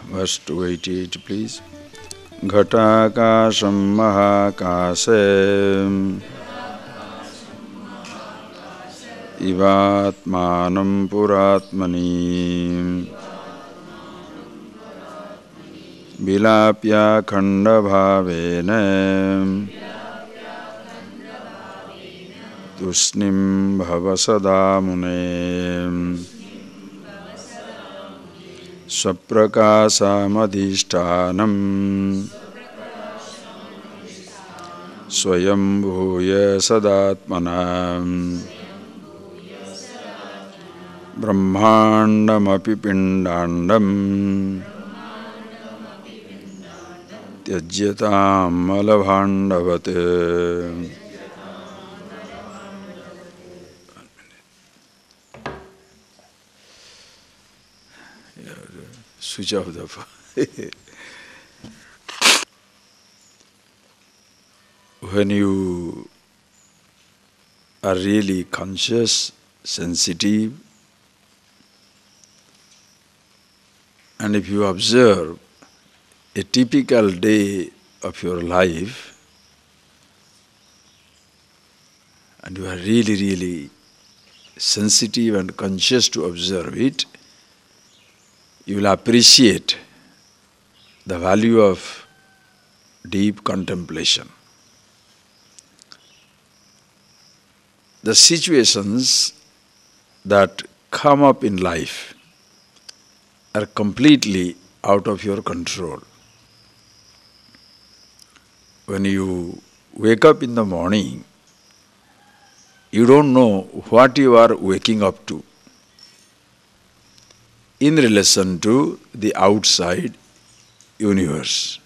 Verse 288, please. Ghatakasham mahakasem ivatmanam puratmani vilapya khanda bhavena tusnim bhavasada mune Swaprakāsamadhishtānam Swayam bhuya sadatmanam Brahmandamapi pindandam Tyajyatam malabhandavate. Switch off the phone. When you are really conscious, sensitive, and if you observe a typical day of your life, and you are really sensitive and conscious to observe it, you will appreciate the value of deep contemplation. The situations that come up in life are completely out of your control. When you wake up in the morning, you don't know what you are waking up to in relation to the outside universe.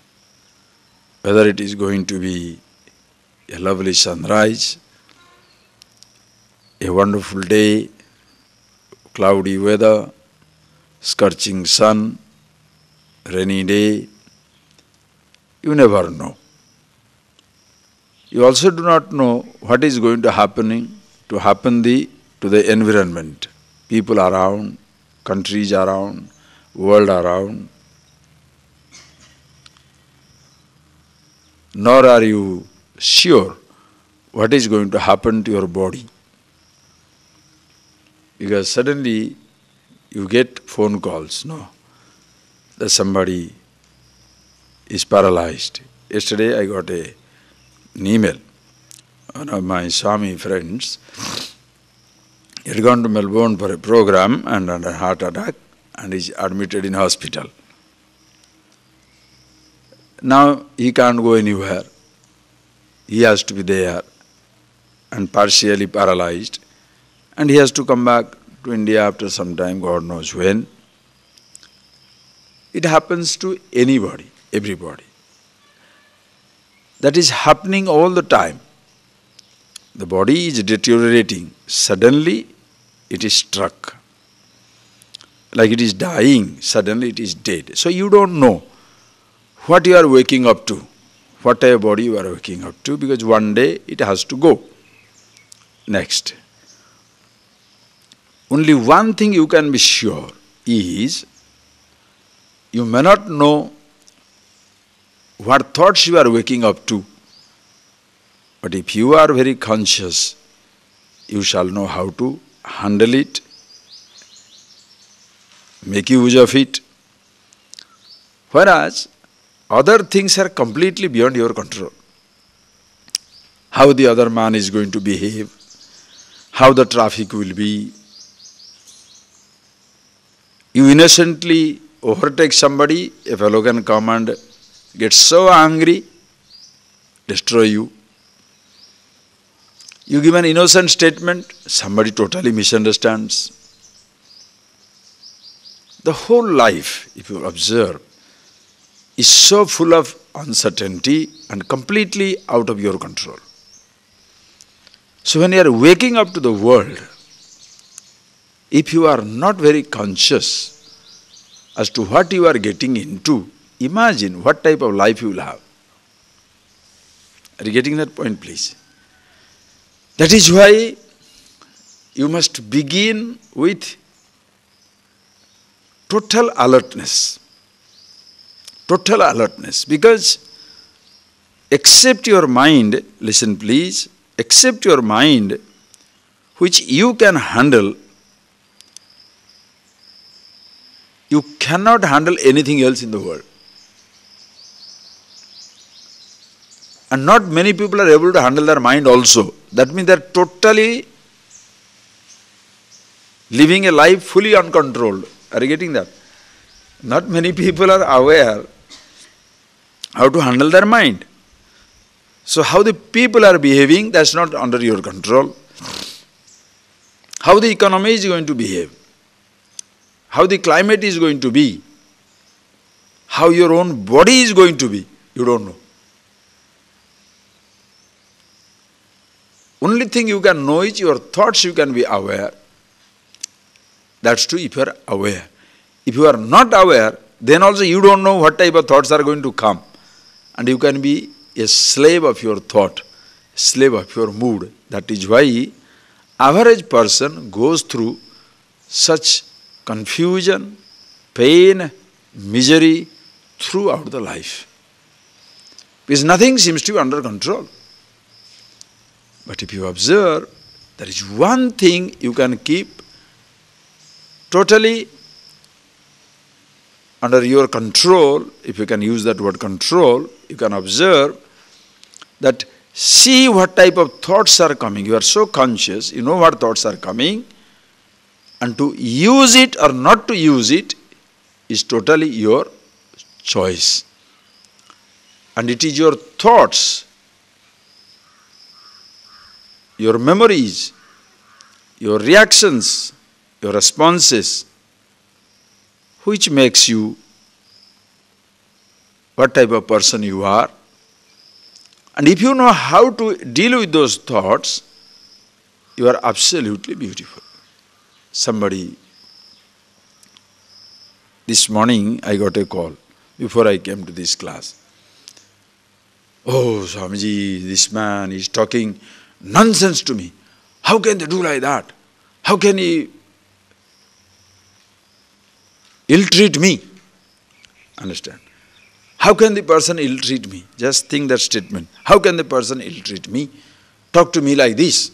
Whether it is going to be a lovely sunrise, a wonderful day, cloudy weather, scorching sun, rainy day, you never know. You also do not know what is going to happen to the environment, people around, countries around, world around. Nor are you sure what is going to happen to your body. Because suddenly you get phone calls, that somebody is paralyzed. Yesterday I got an email. One of my Swami friends, he had gone to Melbourne for a program and had a heart attack and is admitted in hospital. Now he can't go anywhere. He has to be there and partially paralyzed, and he has to come back to India after some time, God knows when. It happens to anybody, everybody. That is happening all the time. The body is deteriorating. Suddenly it is struck. Like it is dying, suddenly it is dead. So you don't know what you are waking up to, what type of body you are waking up to, because one day it has to go. Next. Only one thing you can be sure is, you may not know what thoughts you are waking up to, but if you are very conscious, you shall know how to handle it, make use of it. Whereas other things are completely beyond your control. How the other man is going to behave, how the traffic will be. You innocently overtake somebody, a fellow can come and get so angry, destroy you. You give an innocent statement, somebody totally misunderstands. The whole life, if you observe, is so full of uncertainty and completely out of your control. So when you are waking up to the world, if you are not very conscious as to what you are getting into, imagine what type of life you will have. Are you getting that point, please? That is why you must begin with total alertness. Total alertness. Because except your mind, listen please, except your mind, which you can handle, you cannot handle anything else in the world. And not many people are able to handle their mind also. That means they are totally living a life fully uncontrolled. Are you getting that? Not many people are aware how to handle their mind. So how the people are behaving, that's not under your control. How the economy is going to behave, how the climate is going to be, how your own body is going to be, you don't know. Only thing you can know is your thoughts you can be aware. That's true if you are aware. If you are not aware, then also you don't know what type of thoughts are going to come. And you can be a slave of your thought, slave of your mood. That is why average person goes through such confusion, pain, misery throughout the life. Because nothing seems to be under control. But if you observe, there is one thing you can keep totally under your control. If you can use that word control, you can observe that, see what type of thoughts are coming. You are so conscious, you know what thoughts are coming, and to use it or not to use it is totally your choice. And it is your thoughts, your memories, your reactions, your responses, which makes you what type of person you are. And if you know how to deal with those thoughts, you are absolutely beautiful. Somebody, this morning I got a call before I came to this class. Oh, Swamiji, this man is talking nonsense to me. How can they do like that? How can he ill-treat me? Understand? How can the person ill-treat me? Just think that statement. How can the person ill-treat me? Talk to me like this.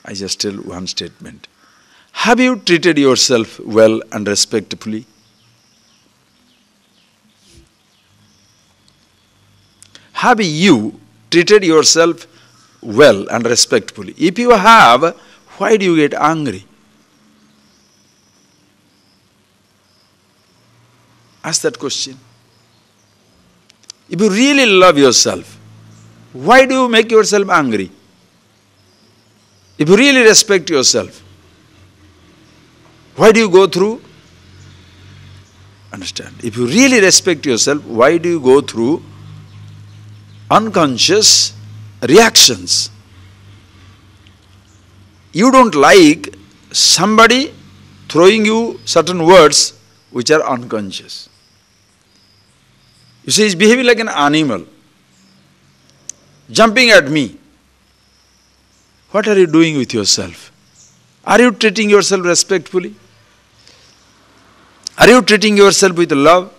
I just tell one statement. Have you treated yourself well and respectfully? Have you treated yourself well and respectfully? If you have, why do you get angry? Ask that question. If you really love yourself, why do you make yourself angry? If you really respect yourself, why do you go through? Understand? If you really respect yourself, why do you go through unconscious reactions? You don't like somebody throwing you certain words which are unconscious. You see, he's behaving like an animal, jumping at me. What are you doing with yourself? Are you treating yourself respectfully? Are you treating yourself with love?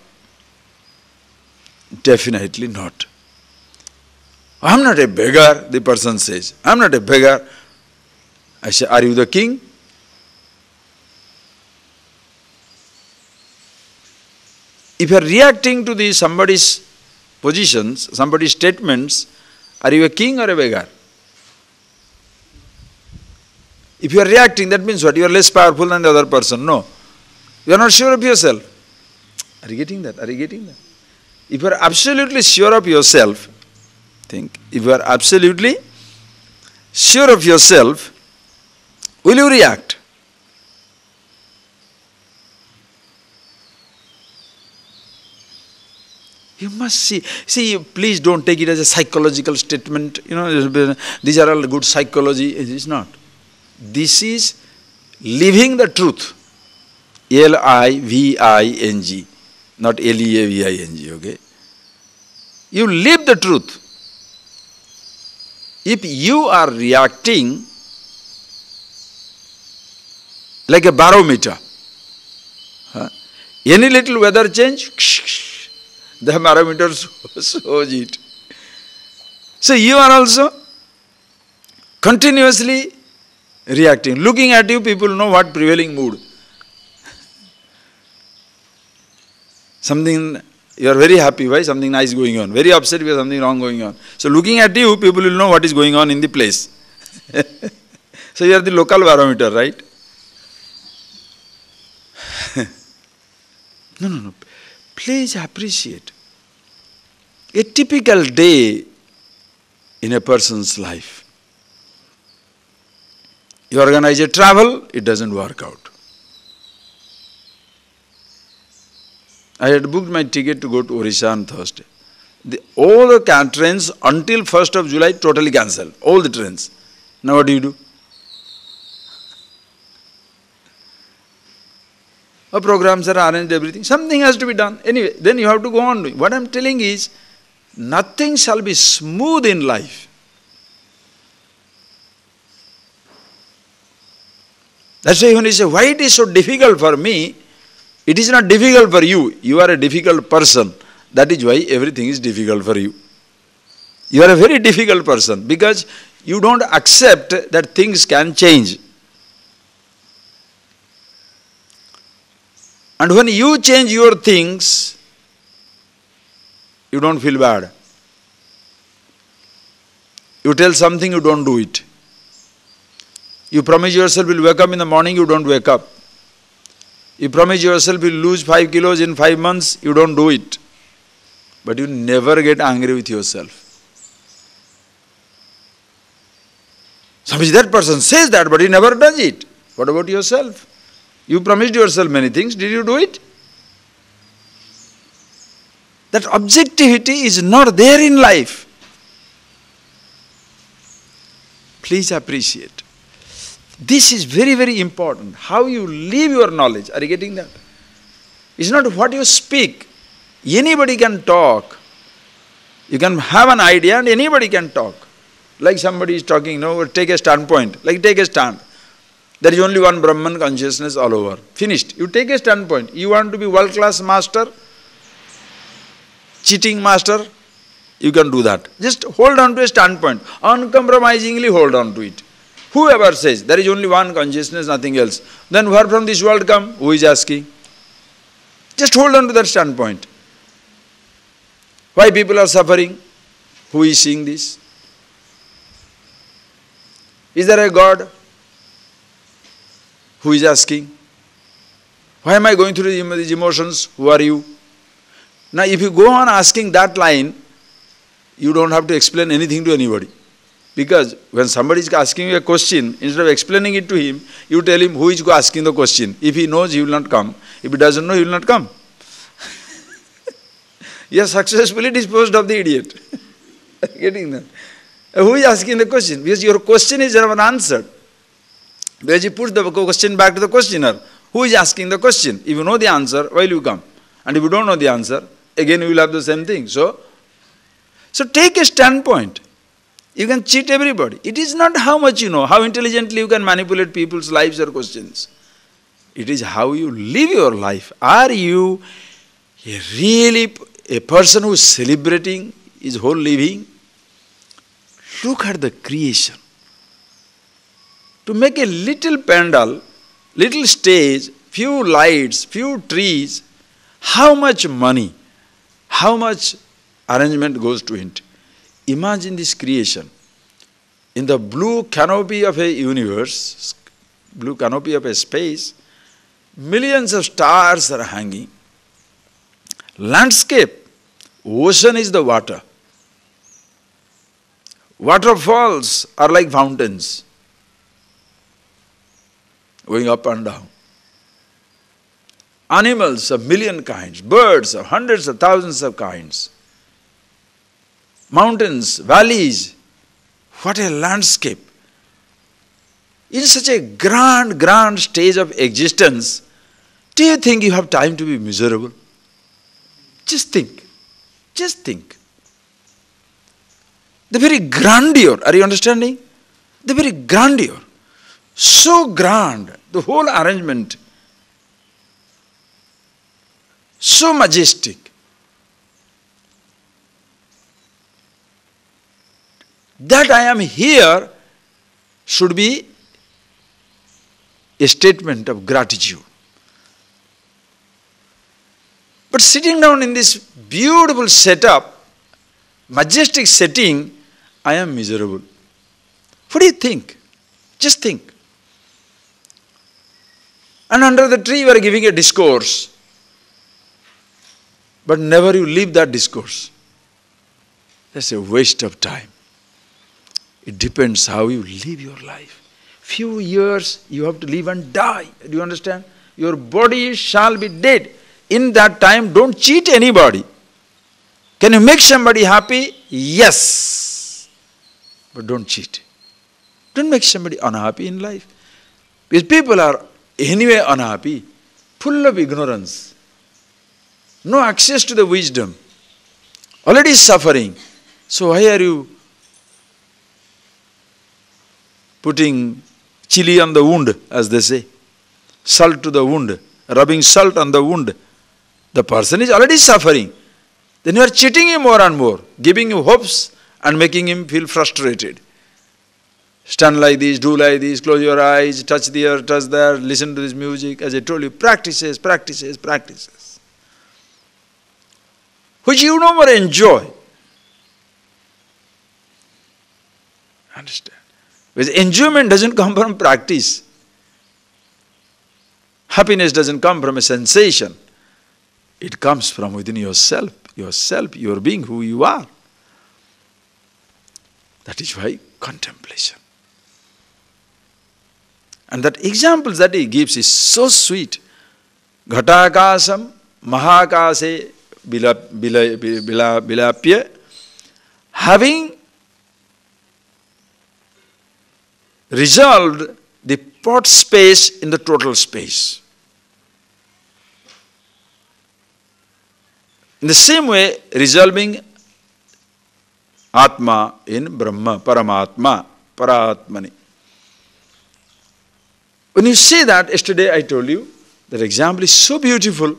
Definitely not. I'm not a beggar, the person says. I'm not a beggar. I say, are you the king? If you are reacting to somebody's positions, somebody's statements, are you a king or a beggar? If you are reacting, that means what? You are less powerful than the other person. No. You are not sure of yourself. Are you getting that? Are you getting that? If you are absolutely sure of yourself, think, if you are absolutely sure of yourself, will you react? You must see. See, please don't take it as a psychological statement. You know, these are all good psychology. It is not. This is living the truth. L-I-V-I-N-G. Not L-E-A-V-I-N-G, okay? You live the truth. If you are reacting like a barometer, Any little weather change, the barometer shows it. So you are also continuously reacting. Looking at you, people know what prevailing mood. Something, you are very happy, why? Something nice going on. Very upset because something wrong going on. So looking at you, people will know what is going on in the place. So you are the local barometer, right? No. Please appreciate. A typical day in a person's life. You organize a travel, it doesn't work out. I had booked my ticket to go to Orissa on Thursday. All the trains until 1st of July totally cancelled. All the trains. Now what do you do? Programs are arranged, everything. Something has to be done. Anyway, then you have to go on doing. What I am telling is, nothing shall be smooth in life. That's why when you say, why it is so difficult for me, it is not difficult for you. You are a difficult person. That is why everything is difficult for you. You are a very difficult person because you don't accept that things can change. And when you change your things, you don't feel bad. You tell something, you don't do it. You promise yourself you'll wake up in the morning, you don't wake up. You promise yourself you'll lose 5 kilos in 5 months, you don't do it. But you never get angry with yourself. Suppose that person says that, but he never does it. What about yourself? You promised yourself many things, did you do it? That objectivity is not there in life. Please appreciate. This is very, very important. How you live your knowledge. Are you getting that? It's not what you speak. Anybody can talk. You can have an idea and anybody can talk. Like somebody is talking, take a standpoint. Like take a stand. There is only one Brahman consciousness all over. Finished. You take a standpoint. You want to be world-class master, cheating master, you can do that. Just hold on to a standpoint. Uncompromisingly hold on to it. Whoever says there is only one consciousness, nothing else, then where from this world come? Who is asking? Just hold on to that standpoint. Why people are suffering? Who is seeing this? Is there a God? Who is asking? Why am I going through these emotions? Who are you? Now if you go on asking that line, you don't have to explain anything to anybody. Because when somebody is asking you a question, instead of explaining it to him, you tell him who is asking the question. If he knows, he will not come. If he doesn't know, he will not come. You have successfully disposed of the idiot. Getting that? Who is asking the question? Because your question is never answered. Because you put the question back to the questioner. Who is asking the question? If you know the answer, why will you come? And if you don't know the answer, again you will have the same thing. So take a standpoint. You can cheat everybody. It is not how much you know, how intelligently you can manipulate people's lives or questions. It is how you live your life. Are you really a person who is celebrating his whole living? Look at the creation. To make a little pandal, little stage, few lights, few trees, how much money, how much arrangement goes to it? Imagine this creation. In the blue canopy of a universe, blue canopy of a space, millions of stars are hanging. Landscape, ocean is the water. Waterfalls are like fountains, going up and down. Animals of million kinds, birds of hundreds of thousands of kinds. Mountains, valleys, what a landscape. In such a grand stage of existence, do you think you have time to be miserable? Just think. Just think. The very grandeur, are you understanding? The very grandeur. So grand, the whole arrangement. so majestic. That I am here should be a statement of gratitude. But sitting down in this beautiful setup, majestic setting, I am miserable. What do you think? Just think. And under the tree you are giving a discourse, but never you leave that discourse. That's a waste of time. It depends how you live your life. Few years you have to live and die. Do you understand? Your body shall be dead. In that time, don't cheat anybody. Can you make somebody happy? Yes. But don't cheat. Don't make somebody unhappy in life. Because people are anyway unhappy, full of ignorance. No access to the wisdom. Already suffering. So why are you putting chili on the wound, as they say? Salt to the wound. Rubbing salt on the wound. The person is already suffering. Then you are cheating him more and more, giving him hopes and making him feel frustrated. Stand like this, do like this, close your eyes, touch there, touch there, listen to this music. As I told you, practices, practices, practices. Which you no more enjoy. Understand? Because enjoyment doesn't come from practice. Happiness doesn't come from a sensation. It comes from within yourself. Yourself, your being who you are. That is why contemplation. And that examples that he gives is so sweet. Ghatakasam mahakase bilapya. Having resolved the pot space in the total space. In the same way, resolving Atma in Brahma, Paramatma, Paratmani. When you say that, yesterday I told you, that example is so beautiful.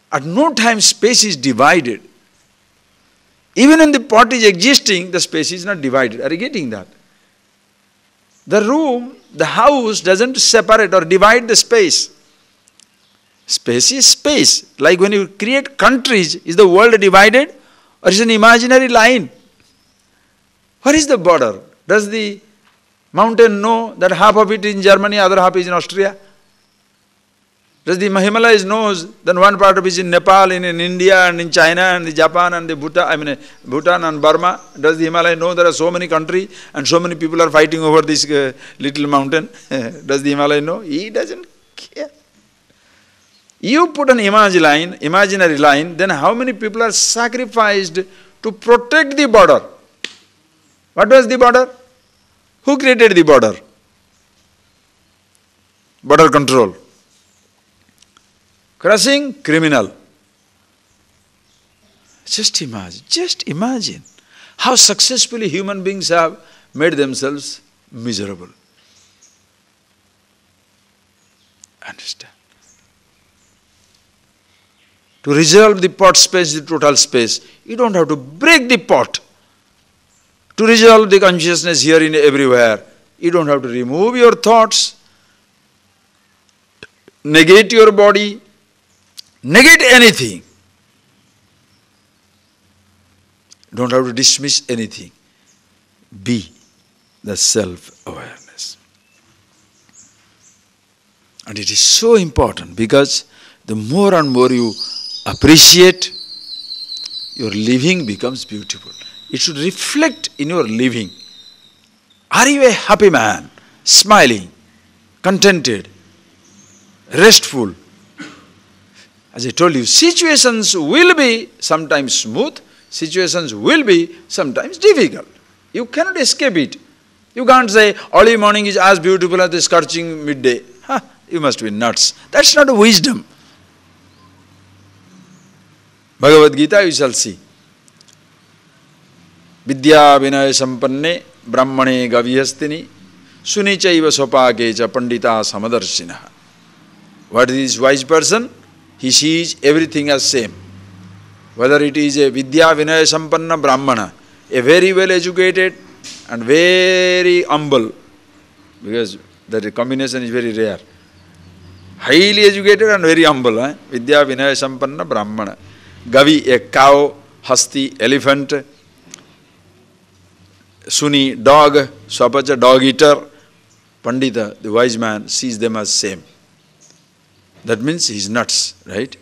At no time space is divided. Even when the pot is existing, the space is not divided. Are you getting that? The room, the house doesn't separate or divide the space. Space is space. Like when you create countries, is the world divided or is it an imaginary line? Where is the border? Does the mountain know that half of it is in Germany, other half is in Austria? Does the Himalayas knows that one part of it is in Nepal, in India and in China and in Japan and the Bhutan and Burma? Does the Himalaya know there are so many countries and so many people are fighting over this little mountain? Does the Himalaya know? He doesn't care. You put an imaginary line, then how many people are sacrificed to protect the border? What was the border? Who created the border? Border control. Crossing, criminal. Just imagine how successfully human beings have made themselves miserable. Understand? To resolve the pot space, the total space, you don't have to break the pot. To resolve the consciousness here and everywhere, you don't have to remove your thoughts, negate your body, negate anything. Don't have to dismiss anything. Be the self-awareness. And it is so important because the more and more you appreciate, your living becomes beautiful. It should reflect in your living. Are you a happy man? Smiling, contented, restful? As I told you, situations will be sometimes smooth, situations will be sometimes difficult. You cannot escape it. You can't say, early morning is as beautiful as the scorching midday. You must be nuts. That's not wisdom. Bhagavad Gita, you shall see. Vidya vinaya sampanne brahmane gavyastini sunichaiva sopakecha pandita samadarshinaha. What is this wise person? he sees everything as same. Whether it is a Vidya Vinaya Sampanna Brahmana, a very well educated and very humble, because that combination is very rare. Highly educated and very humble. Vidya Vinaya Sampanna Brahmana. Gavi, a cow. Hasti, elephant. Suni, dog. Swapacha, dog eater. Pandita, the wise man, sees them as same. That means he is nuts, right?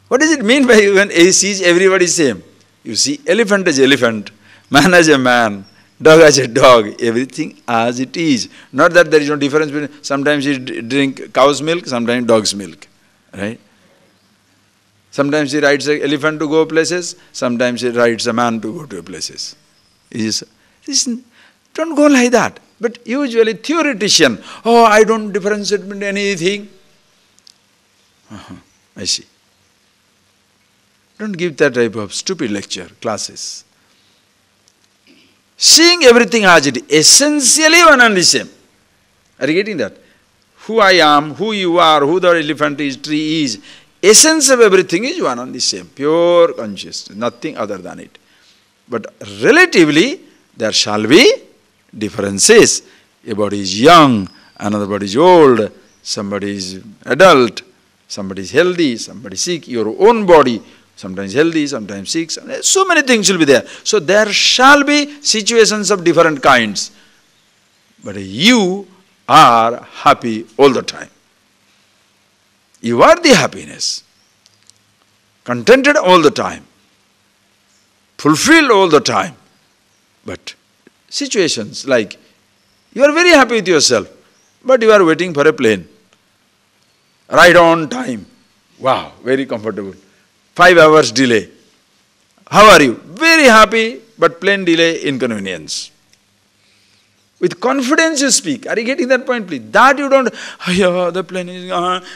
What does it mean by when he sees everybody same? You see elephant as elephant, man as a man, dog as a dog, everything as it is. Not that there is no difference between, sometimes you drink cow's milk, sometimes dog's milk, right? Sometimes he rides an elephant to go places, sometimes he rides a man to go to places. Don't go like that. But usually theoretician, oh, I don't differentiate between anything. I see. Don't give that type of stupid lecture, classes. Seeing everything as it is, essentially one and the same. Are you getting that? Who I am, who you are, who the elephant is, tree is, essence of everything is one and the same. Pure consciousness, nothing other than it. But relatively, there shall be differences. A body is young, another body is old, somebody is adult, somebody is healthy, somebody is sick, your own body, sometimes healthy, sometimes sick, so many things will be there. So there shall be situations of different kinds. But you are happy all the time. You are the happiness. Contented all the time. Fulfilled all the time. But situations like, you are very happy with yourself, but you are waiting for a plane. Right on time. Wow, very comfortable. 5 hours delay. How are you? Very happy, but plane delay, inconvenience. With confidence you speak. Are you getting that point, please? That you don't, oh yeah, the plane is,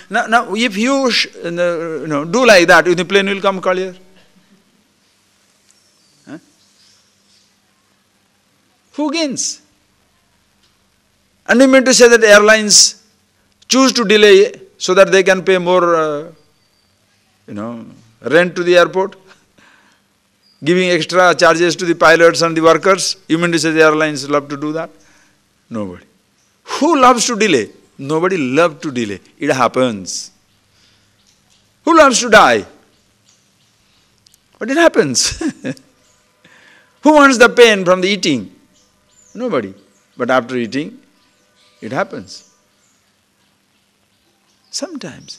Now, if you do like that, the plane will come earlier. Huh? Who gains? And you mean to say that airlines choose to delay so that they can pay more, rent to the airport? Giving extra charges to the pilots and the workers? You mean to say the airlines love to do that? Nobody. Who loves to delay? Nobody loves to delay. It happens. Who loves to die? But it happens. Who wants the pain from the eating? Nobody. But after eating, it happens. Sometimes.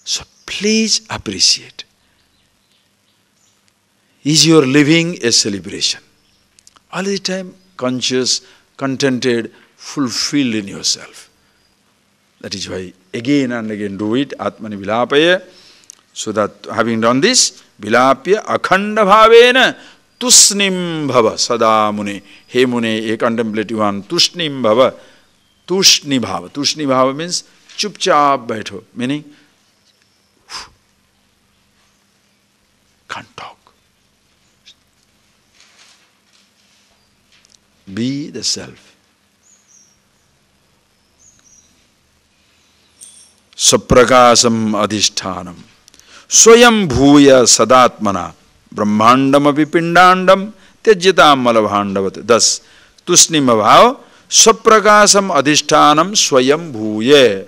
So please appreciate. Is your living a celebration? All the time conscious, contented, fulfilled in yourself. That is why again and again do it. Atmani vilapaya. So that having done this, vilapya akhanda bhavena tusnim bhava sada mune. He mune, a contemplative one, tusnim bhava. Tushni bhava. Tushni bhava means chupchap baitho. Meaning, can't talk. Be the self. Saprakasam adhishthanam. Swayam bhuya sadatmana. Brahmandam api pindandam. Tejyatam malabhandavat. Thus, tusnim bhava. Saprakasam adhishthanam swayam bhuya.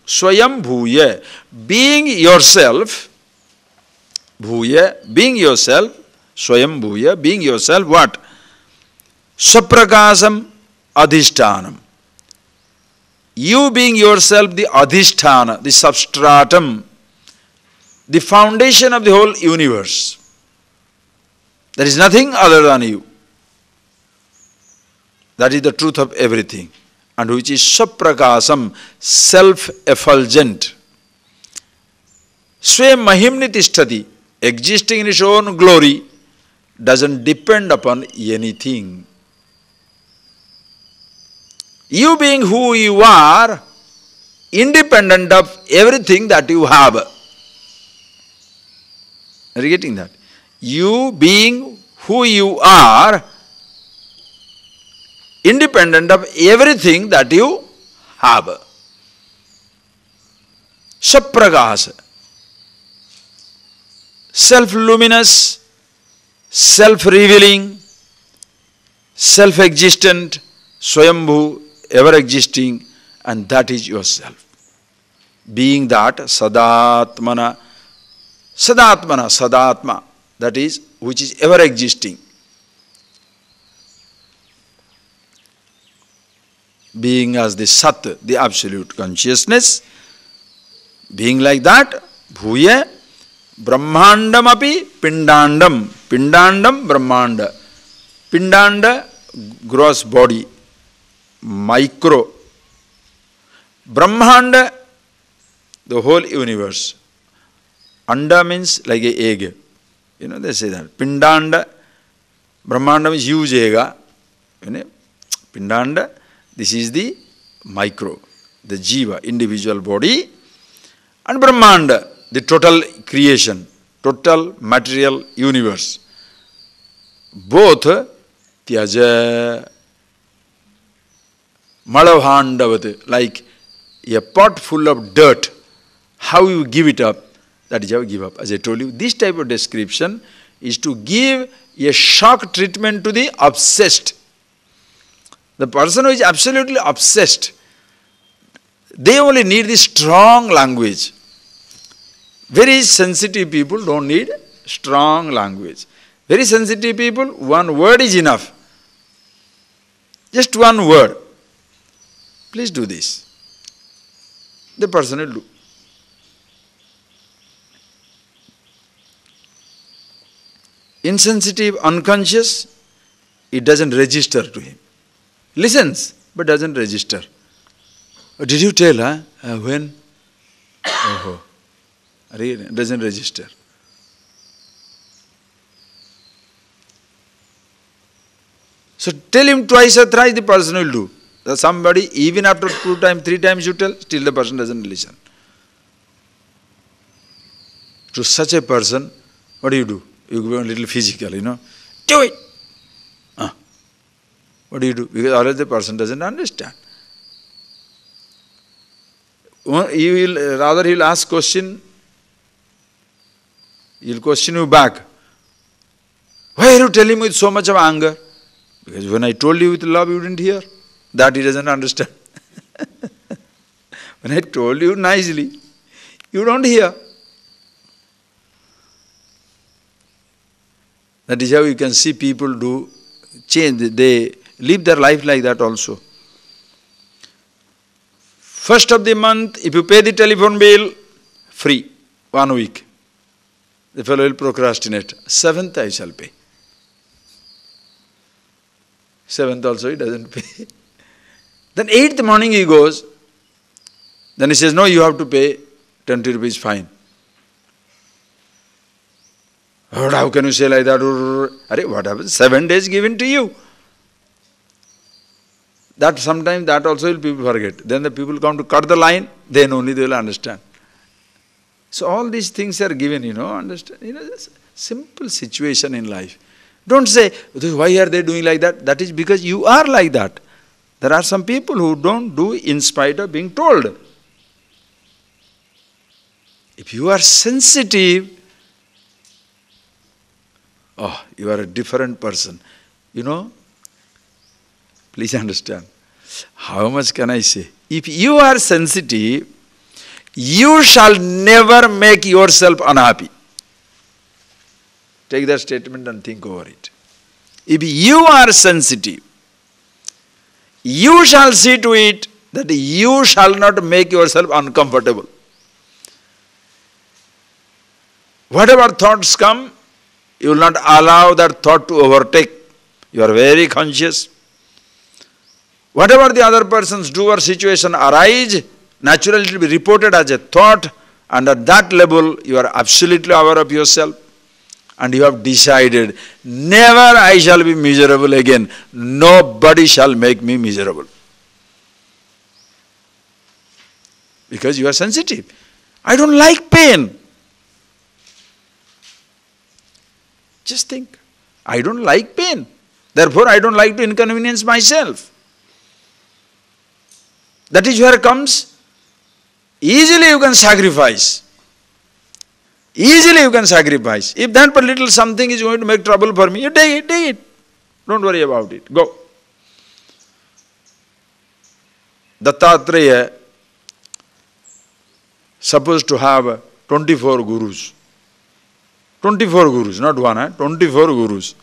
Swayam bhuya. Being yourself. Bhuya. Being yourself. Swayam bhuya. Being yourself what? Saprakasam adhishthanam. You being yourself the adhisthana, the substratum, the foundation of the whole universe. There is nothing other than you. That is the truth of everything. And which is saprakasam, self-effulgent. Swe mahimni tishtati, existing in its own glory, doesn't depend upon anything. You being who you are, independent of everything that you have. Are you getting that? You being who you are, independent of everything that you have. Sapragasa, self-luminous, self-revealing, self-existent, Swayambhu, ever-existing, and that is yourself. Being that, Sadatmana, Sadatma, that is, which is ever-existing. Being as the Sat, the absolute consciousness, being like that, Bhuya, Brahmandam api Pindandam, Pindandam Brahmanda. Pindanda, gross body, micro. Brahmanda, the whole universe. Anda means like an egg. You know, they say that. Pindanda, Brahmanda means huge egg. You know, Pindanda, this is the micro, the jiva, individual body. And Brahmanda, the total creation, total material universe. Both tyaja malavhandavat, like a pot full of dirt. How you give it up, that is how you give up. As I told you, this type of description is to give a shock treatment to the obsessed. The person who is absolutely obsessed, they only need the strong language. Very sensitive people don't need strong language. Very sensitive people, one word is enough. Just one word. Please do this. The person will do. Insensitive, unconscious, it doesn't register to him. Listens, but doesn't register. Did you tell, when? Oh, it doesn't register. So tell him twice or thrice, the person will do. Somebody, even after 2 times, 3 times you tell, still the person doesn't listen. To such a person, what do? You go a little physical, you know. Do it! What do? Because otherwise the person doesn't understand. Rather he will ask question, he will question you back. Why are you telling me with so much of anger? Because when I told you with love, you didn't hear. That he doesn't understand. When I told you nicely, you don't hear. That is how you can see people do change. They live their life like that also. First of the month, if you pay the telephone bill, free, 1 week. The fellow will procrastinate. 7th I shall pay. 7th also he doesn't pay. Then 8th morning he goes. Then he says, no, you have to pay 20 rupees fine. How can you say like that? What happens? 7 days given to you. That sometimes that also will people forget. Then the people come to cut the line, then only they will understand. So all these things are given, understand. It's a simple situation in life. Don't say, why are they doing like that? That is because you are like that. There are some people who don't do in spite of being told. If you are sensitive, you are a different person. Please understand. How much can I say? If you are sensitive, you shall never make yourself unhappy. Take that statement and think over it. If you are sensitive, you shall see to it that you shall not make yourself uncomfortable. Whatever thoughts come, you will not allow that thought to overtake. You are very conscious. Whatever the other persons do or situation arise, naturally it will be reported as a thought, and at that level you are absolutely aware of yourself. And you have decided, never I shall be miserable again. Nobody shall make me miserable. Because you are sensitive. I don't like pain. Just think. I don't like pain. Therefore, I don't like to inconvenience myself. That is where comes Easily you can sacrifice. Easily you can sacrifice. If that little something is going to make trouble for me, you take it, take it. Don't worry about it. Go. Dattatreya supposed to have 24 gurus. 24 gurus, not one, 24 gurus.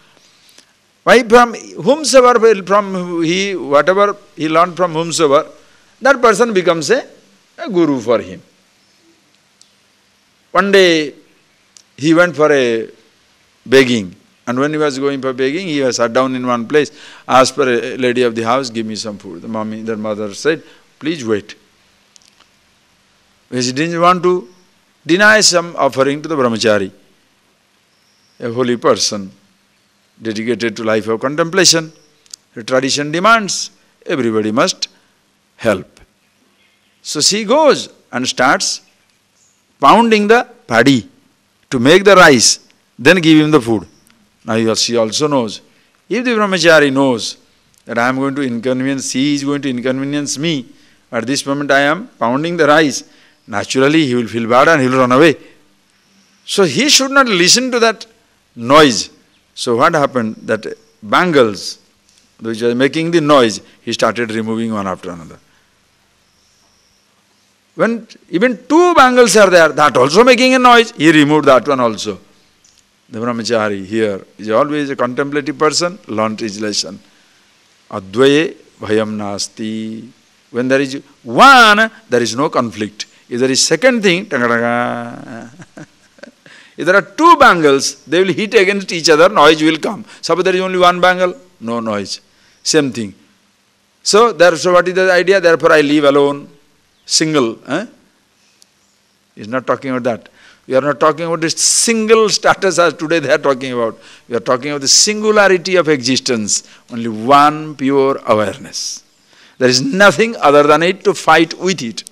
Why? From whomsoever, from he, whatever he learned from whomsoever, that person becomes a guru for him. One day, he went for a begging. And when he was going for begging, he was sat down in one place, asked for a lady of the house, give me some food. The mother said, please wait. Because he didn't want to deny some offering to the brahmachari, a holy person, dedicated to life of contemplation. The tradition demands everybody must help. So she goes and starts pounding the paddy to make the rice, then give him the food. Now she also knows, if the brahmachari knows that I am going to inconvenience, he is going to inconvenience me, at this moment I am pounding the rice, naturally he will feel bad and he will run away. So he should not listen to that noise. So what happened? That bangles, which were making the noise, he started removing one after another. When even two bangles are there, that also making a noise, he removed that one also. The brahmachari here is always a contemplative person, learnt his lesson. Advaye bhayam nasti. When there is one, there is no conflict. If there is second thing, if there are two bangles, they will hit against each other, noise will come. Suppose there is only one bangle, no noise. Same thing. So what is the idea? Therefore I live alone, single. He's not talking about that. We are not talking about this single status as today they are talking about. We are talking about the singularity of existence. Only one pure awareness. There is nothing other than it to fight with it.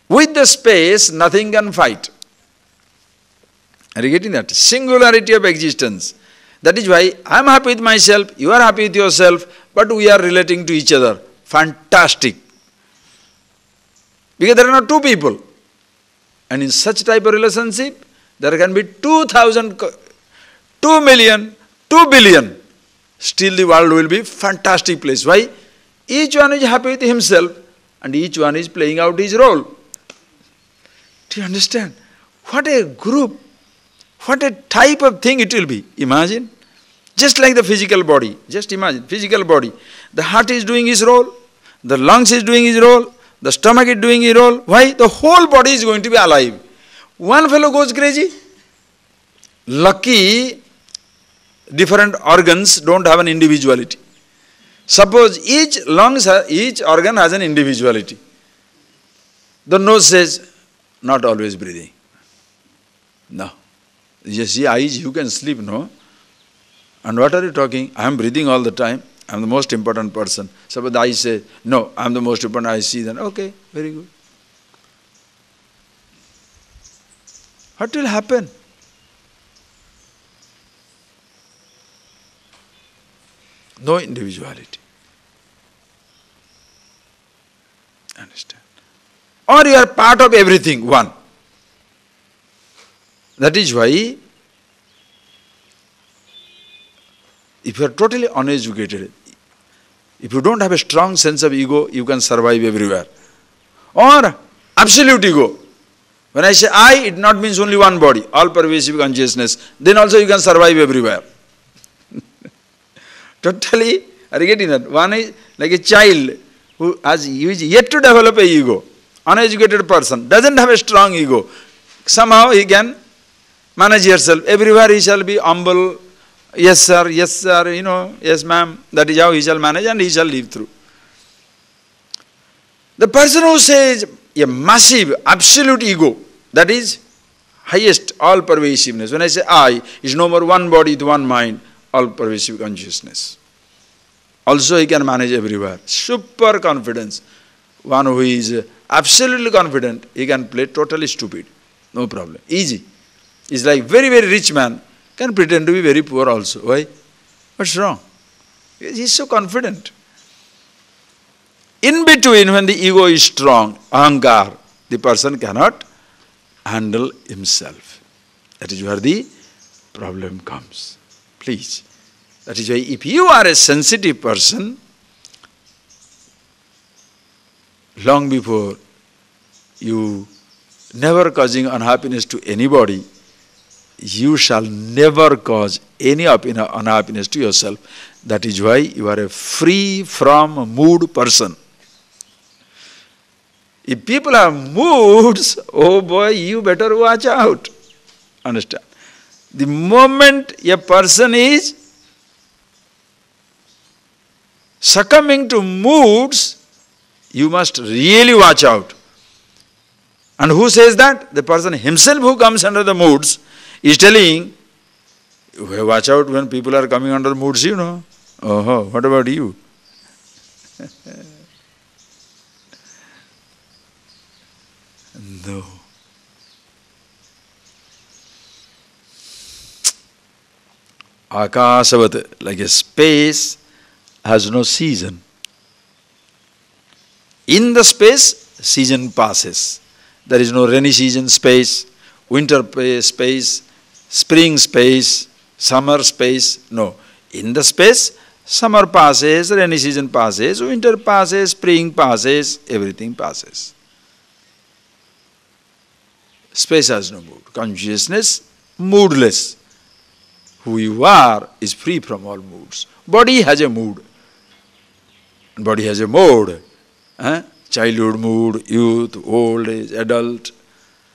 With the space, nothing can fight. Are you getting that? Singularity of existence. That is why I am happy with myself, you are happy with yourself, but we are relating to each other. Fantastic. Because there are not two people. And in such type of relationship, there can be 2,000, 2 million, 2 billion. Still the world will be a fantastic place. Why? Each one is happy with himself and each one is playing out his role. Do you understand? What a group, what a type of thing it will be. Imagine. Just like the physical body. Just imagine, physical body. The heart is doing his role, the lungs is doing his role, the stomach is doing his role. Why? The whole body is going to be alive. One fellow goes crazy. Lucky, different organs don't have an individuality. Suppose each organ has an individuality. The nose says, not always breathing. No. You see eyes, you can sleep, no? And what are you talking? I am breathing all the time. I am the most important person. Suppose the eye says, no, I am the most important, I see, then okay, very good. What will happen? No individuality. Understand? Or you are part of everything, one. That is why, if you are totally uneducated, if you don't have a strong sense of ego, you can survive everywhere. Or absolute ego. When I say I, it not means only one body, all-pervasive consciousness. Then also you can survive everywhere. Totally, are you getting that? One is like a child who is yet to develop a ego. Uneducated person, doesn't have a strong ego. Somehow he can manage yourself. Everywhere he shall be humble. Yes sir, yes ma'am. That is how he shall manage and he shall live through. The person who says a massive, absolute ego, that is highest, all-pervasiveness. When I say I, is no more one body with one mind, all-pervasive consciousness. Also he can manage everywhere. Super confidence. One who is absolutely confident, he can play totally stupid. No problem. Easy. He's like very, very rich man, can pretend to be very poor also. Why? What's wrong? He's so confident. In between, when the ego is strong, ahankar, the person cannot handle himself. That is where the problem comes. Please. That is why if you are a sensitive person, long before you never causing unhappiness to anybody, you shall never cause any unhappiness to yourself. That is why you are a free from mood person. If people have moods, oh boy, you better watch out. Understand? The moment a person is succumbing to moods, you must really watch out. And who says that? The person himself who comes under the moods is telling, watch out when people are coming under moods, you know. Oh, what about you? No. Akasavat, like a space, has no season. In the space, season passes. There is no rainy season space, winter space, spring space, summer space. No. In the space, summer passes, rainy season passes, winter passes, spring passes, everything passes. Space has no mood. Consciousness, moodless. Who you are is free from all moods. Body has a mood. Body has a mode. Childhood mood, youth, old age, adult,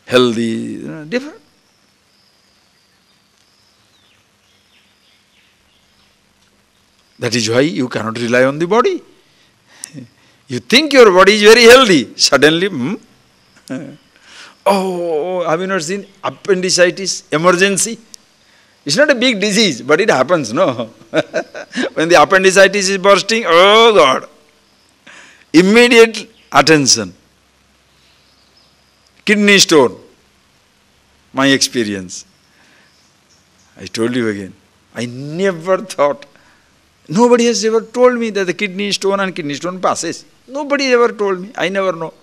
healthy, different. That is why you cannot rely on the body. You think your body is very healthy. Suddenly, oh, have you not seen appendicitis emergency? It's not a big disease, but it happens, no? When the appendicitis is bursting, oh God, immediate attention. Kidney stone, my experience. I told you again, I never thought, nobody has ever told me that the kidney stone and kidney stone passes. Nobody ever told me, I never know.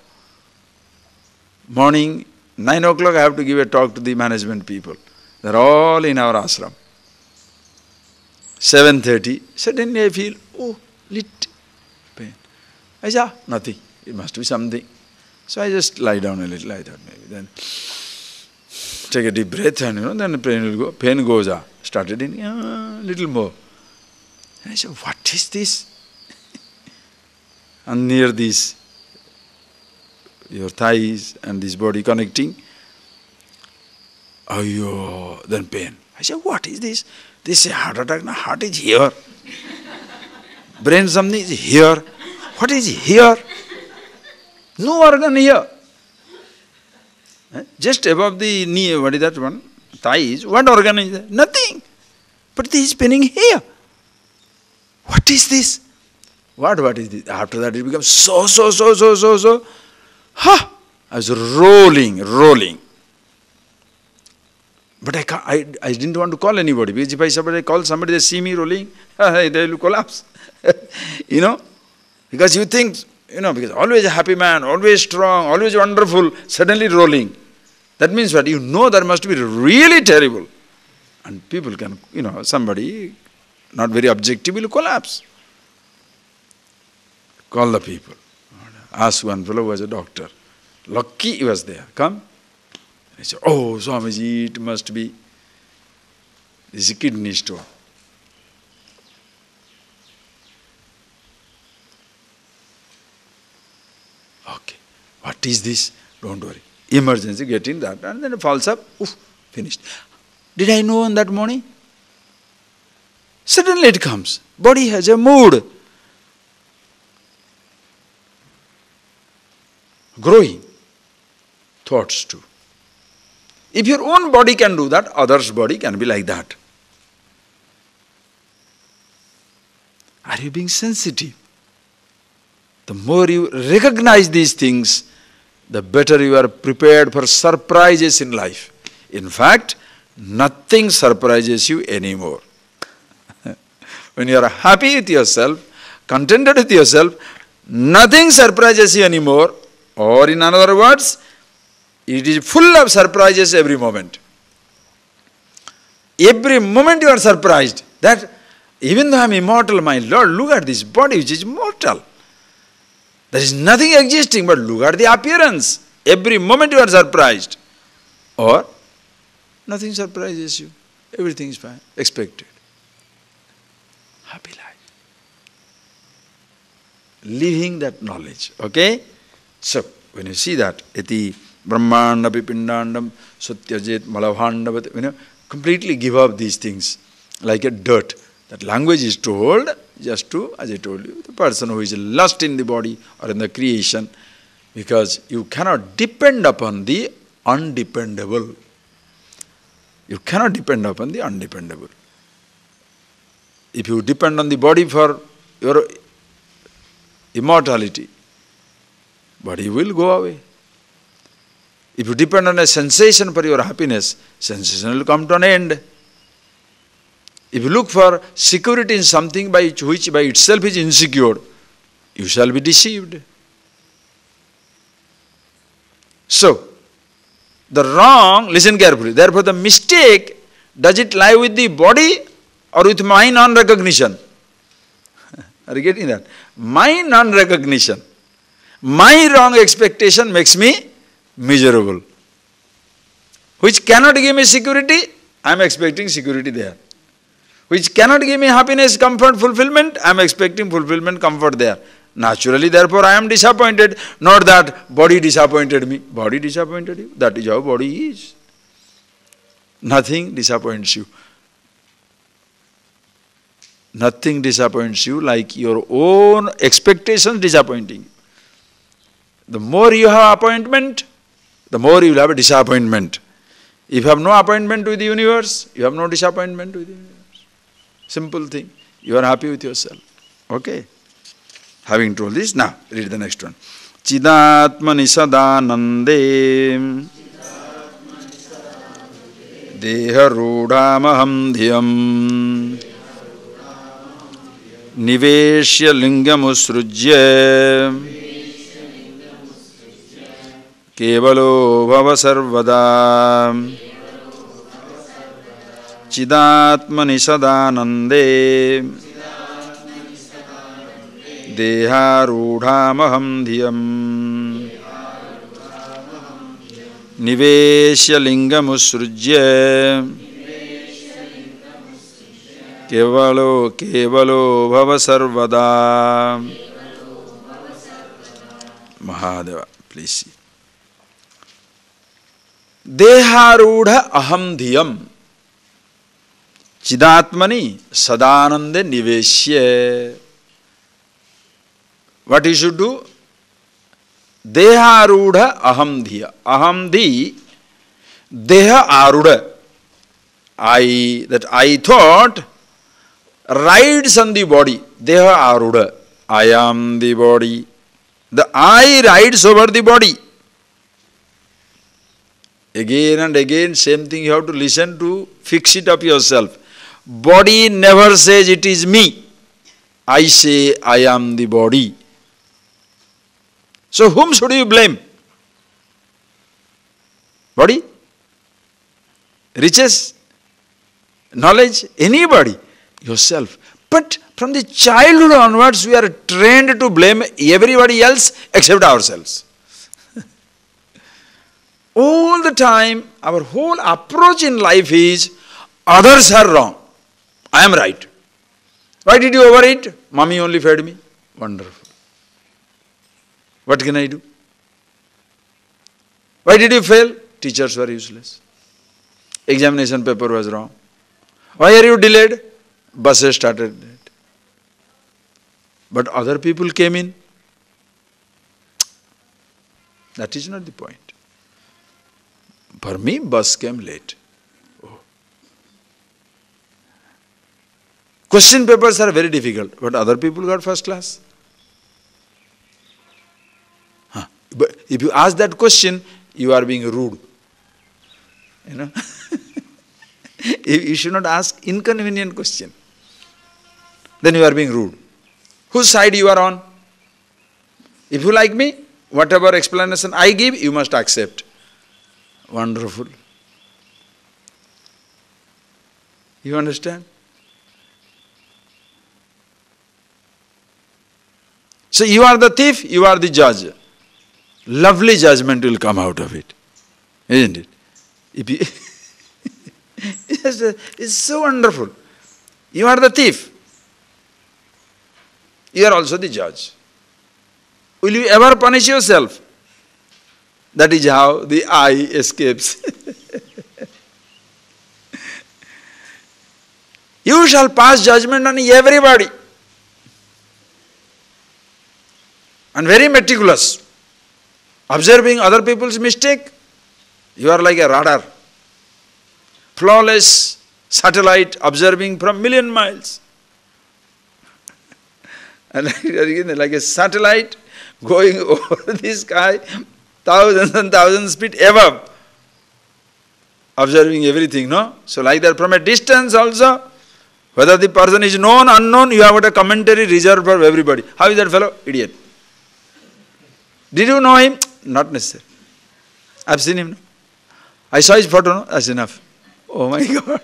Morning, 9 o'clock I have to give a talk to the management people. They're all in our ashram. 7:30, suddenly I feel, oh, little pain. I say, nothing, it must be something. So I just lie down a little, I thought maybe. Then take a deep breath and then the pain will go. Pain goes, started in little more. And I said, what is this? And near this, your thighs and this body connecting, then pain. I said, what is this? They say heart attack, no, heart is here. Brain something is here. What is here? No organ here. Just above the knee, what is that one? Thighs, what organ is there? Nothing. But this is paining here. What is this? What is this? After that it becomes so. I was rolling. But I didn't want to call anybody, because if I call somebody, they see me rolling, they will collapse. Because you think, because always a happy man, always strong, always wonderful, suddenly rolling. That means what? That must be really terrible. And people can, somebody not very objective will collapse. Call the people. Ask one fellow who was a doctor. Lucky he was there. Come. I said, oh, Swamiji, it must be, this is a kidney stone. Okay, what is this? Don't worry. Emergency, get in that. And then it falls up, finished. Did I know on that morning? Suddenly it comes. Body has a mood. Growing. Thoughts too. If your own body can do that, others' body can be like that. Are you being sensitive? The more you recognize these things, the better you are prepared for surprises in life. In fact, nothing surprises you anymore. When you are happy with yourself, contented with yourself, nothing surprises you anymore. Or in other words, It is full of surprises every moment. Every moment you are surprised that even though I am immortal, my Lord, look at this body which is mortal. There is nothing existing, but look at the appearance. Every moment you are surprised. Or nothing surprises you. Everything is fine, expected. Happy life. Living that knowledge. Okay? So, when you see that, eti brahmanda pipindandam satyajet malavhandavat, completely give up these things like a dirt. That language is told just to, as I told you, the person who is lost in the body or in the creation, because you cannot depend upon the undependable. You cannot depend upon the undependable. If you depend on the body for your immortality, body will go away. If you depend on a sensation for your happiness, sensation will come to an end. If you look for security in something which by itself is insecure, you shall be deceived. So, the wrong, listen carefully, therefore the mistake, does it lie with the body or with my non-recognition? Are you getting that? My non-recognition, my wrong expectation makes me miserable. Which cannot give me security, I am expecting security there. Which cannot give me happiness, comfort, fulfillment, I am expecting fulfillment, comfort there. Naturally, therefore, I am disappointed. Not that body disappointed me. Body disappointed you. That is how body is. Nothing disappoints you. Nothing disappoints you like your own expectations disappointing you. The more you have appointment, the more you will have a disappointment. If you have no appointment with the universe, you have no disappointment with the universe. Simple thing. You are happy with yourself. Okay. Having told this, now read the next one. Chidatmani sadanande deha rudhamaham dhyam niveshya lingamusrujya kevalo bhava sarvada chidatmani sadanande deharudhamaham dhyam niveshya lingamusrujya kevalo bhava sarvada. Mahadeva, please see. Deharudha aham dhyam chidatmani sadanande niveshya. What you should do? Deharudha aham dhiya. Aham dhi, deha arudha. I thought rides on the body. Deha arudha. I am the body. The I rides over the body. Again and again, same thing you have to listen to, fix it up yourself. Body never says it is me. I say I am the body. So whom should you blame? Body? Riches? Knowledge? Anybody? Yourself. But from the childhood onwards, we are trained to blame everybody else except ourselves. All the time, our whole approach in life is, others are wrong. I am right. Why did you overeat? Mommy only fed me. Wonderful. What can I do? Why did you fail? Teachers were useless. Examination paper was wrong. Why are you delayed? Buses started late. But other people came in. That is not the point. For me, bus came late. Oh. Question papers are very difficult, but other people got first class. But if you ask that question, you are being rude. You know? You should not ask inconvenient question. Then you are being rude. Whose side you are on? If you like me, whatever explanation I give, you must accept. Wonderful. You understand? So you are the thief, you are the judge. Lovely judgment will come out of it. Isn't it? If you yes, it's so wonderful. You are the thief. You are also the judge. Will you ever punish yourself? That is how the I escapes. You shall pass judgment on everybody. And very meticulous. Observing other people's mistake, you are like a radar. Flawless satellite observing from million miles. And like a satellite going over the sky, thousands and thousands feet above, observing everything, no? So like that from a distance also, whether the person is known, unknown, you have got a commentary reserved for everybody. How is that fellow? Idiot. Did you know him? Not necessary. I've seen him. I saw his photo, no? That's enough. Oh my God.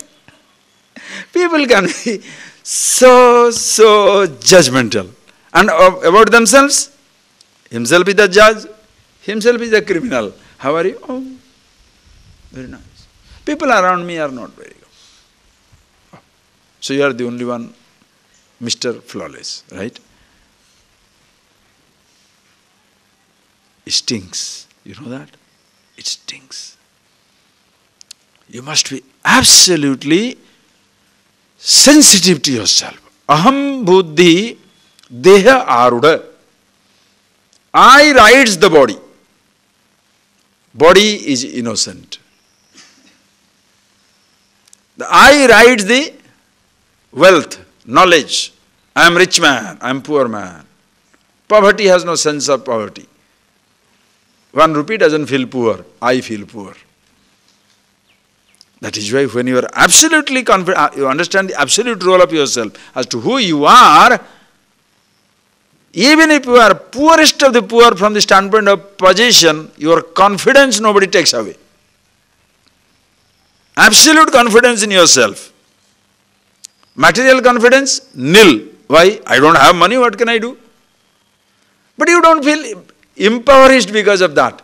People can be so judgmental. And about themselves, himself is the judge, himself is the criminal. How are you? Oh, very nice. People around me are not very good. Oh. So you are the only one, Mr. Flawless, right? It stinks. You know that? It stinks. You must be absolutely sensitive to yourself. Aham buddhi deha aruda. I rides the body. Body is innocent. The I rides the wealth, knowledge. I am rich man, I am poor man. Poverty has no sense of poverty. 1 rupee doesn't feel poor, I feel poor. That is why when you are absolutely confident, you understand the absolute role of yourself as to who you are, even if you are poorest of the poor from the standpoint of position, your confidence nobody takes away. Absolute confidence in yourself. Material confidence, nil. Why? I don't have money, what can I do? But you don't feel impoverished because of that.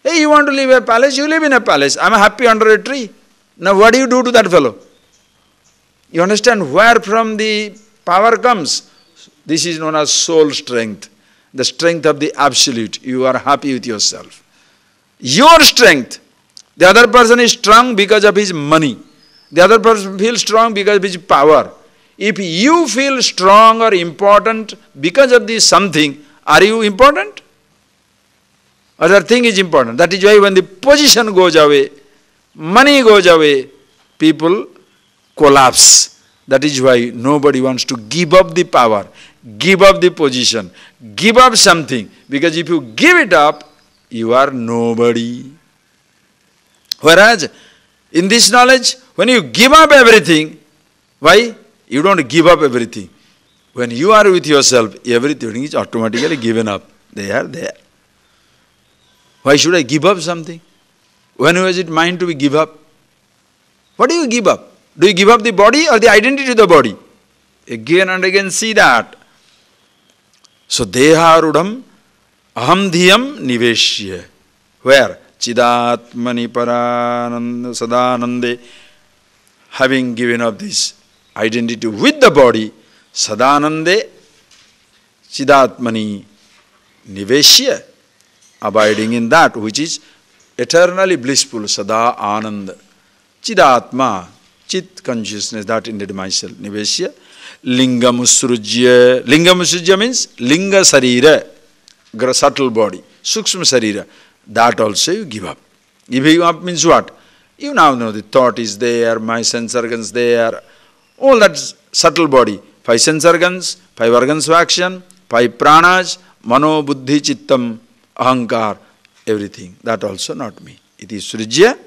Hey, you want to live in a palace? You live in a palace. I am happy under a tree. Now what do you do to that fellow? You understand where from the power comes? This is known as soul strength. The strength of the absolute. You are happy with yourself. Your strength. The other person is strong because of his money. The other person feels strong because of his power. If you feel strong or important because of this something, are you important? Other thing is important. That is why when the position goes away, money goes away, people collapse. That is why nobody wants to give up the power, give up the position, give up something. Because if you give it up, you are nobody. Whereas, in this knowledge, when you give up everything, why? You don't give up everything. When you are with yourself, everything is automatically given up. They are there. Why should I give up something? When was it mine to be give up? What do you give up? Do you give up the body or the identity of the body? Again and again see that. So, deharudam aham dhyam niveshya. Where? Chidatmani parananda sadanande. Having given up this identity with the body, sadanande chidatmani niveshya. Abiding in that which is eternally blissful, sada ananda. Chidatma, chit consciousness, that indeed myself, niveshya. Lingamusrujya. Lingamusrujya means linga sarira, subtle body, sukshma sarira. That also you give up. Give up means what? You now know the thought is there, my sense organs there, all that subtle body. 5 sense organs, 5 organs of action, 5 pranas, mano, buddhi, chittam, ahankar, everything. That also not me. It is srijya.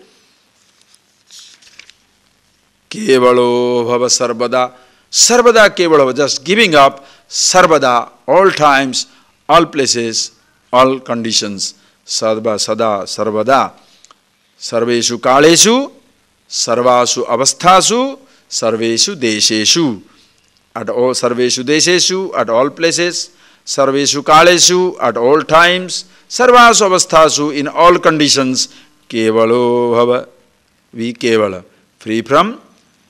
Kevalo bhava sarvada. Sarvada kevalo, just giving up, sarvada, all times, all places, all conditions. Sadva, sada, sarvada. Sarveshu Kaleshu, Sarvasu Avasthasu, Sarveshu Desheshu. At all Sarveshu Desheshu, at all places, Sarveshu Kaleshu, at all times, Sarvasu Avasthasu, in all conditions, Kevalo Bhava, we Kevala, free from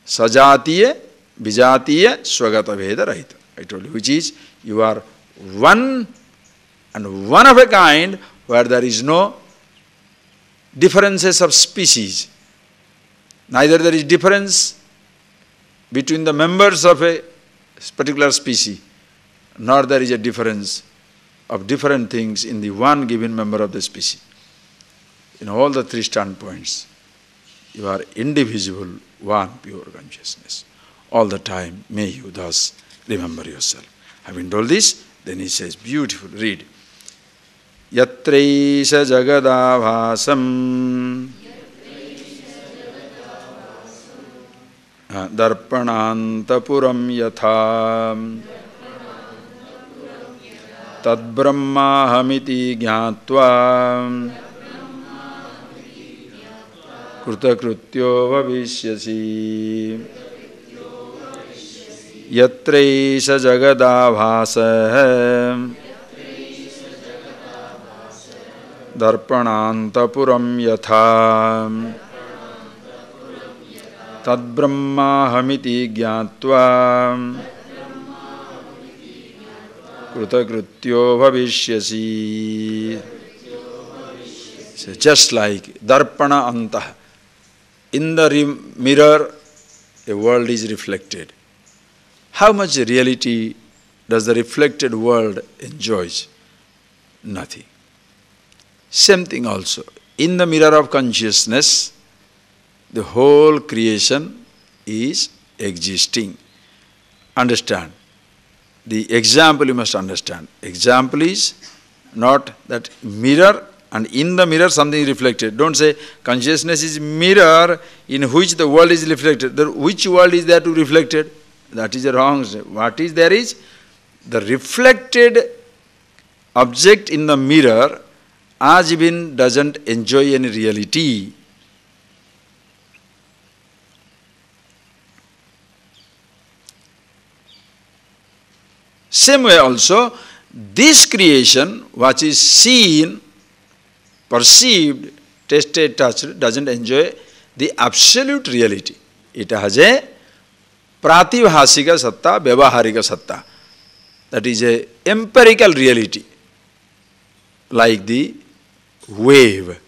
Sajatiya, Vijatiya, Swagata Veda Rahita. I told you, which is, you are one and one of a kind, where there is no differences of species. Neither there is difference between the members of a particular species, nor there is a difference of different things in the one given member of the species. In all the three standpoints, you are indivisible, one pure consciousness. All the time, may you thus remember yourself. Having told this, then he says, beautiful, read. Yatreisha jagadavasam darpanantapuram yatha tad brahmahamiti jnatva krutakrutyo vavishyasi yatreisha jagadavasa darpanantapuram yatha tad brahmahamiti jnatva krutakrutyo bhavishyasi. So just like darpana anta, in the mirror a world is reflected. How much reality does the reflected world enjoys? Nothing. Same thing also. In the mirror of consciousness, the whole creation is existing. Understand. The example you must understand. Example is not that mirror and in the mirror something is reflected. Don't say consciousness is mirror in which the world is reflected. Which world is there to reflected? That is a wrong. What is there is the reflected object in the mirror as even doesn't enjoy any reality. Same way also, this creation, what is seen, perceived, tasted, touched, doesn't enjoy the absolute reality. It has a pratibhasika satta, vyavaharika satta. That is a empirical reality, like the wave,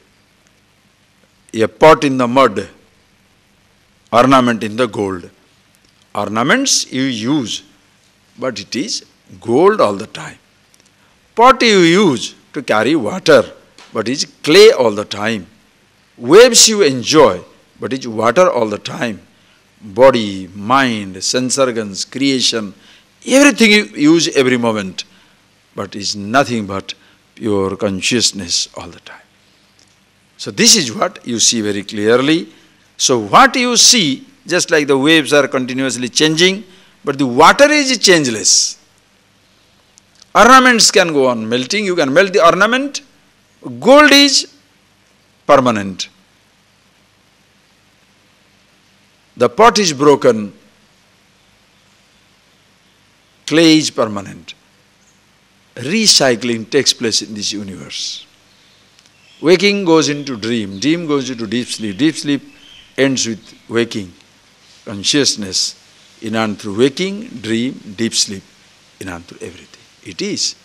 a pot in the mud, ornament in the gold. Ornaments you use, but it is gold all the time. Pot you use to carry water, but it is clay all the time. Waves you enjoy, but it is water all the time. Body, mind, sense organs, creation, everything you use every moment, but is nothing but pure consciousness all the time. So this is what you see very clearly. So what you see, just like the waves are continuously changing, but the water is changeless. Ornaments can go on melting, you can melt the ornament. Gold is permanent. The pot is broken, clay is permanent. Recycling takes place in this universe. Waking goes into dream, dream goes into deep sleep ends with waking. Consciousness in and through waking, dream, deep sleep, in and through everything. It is,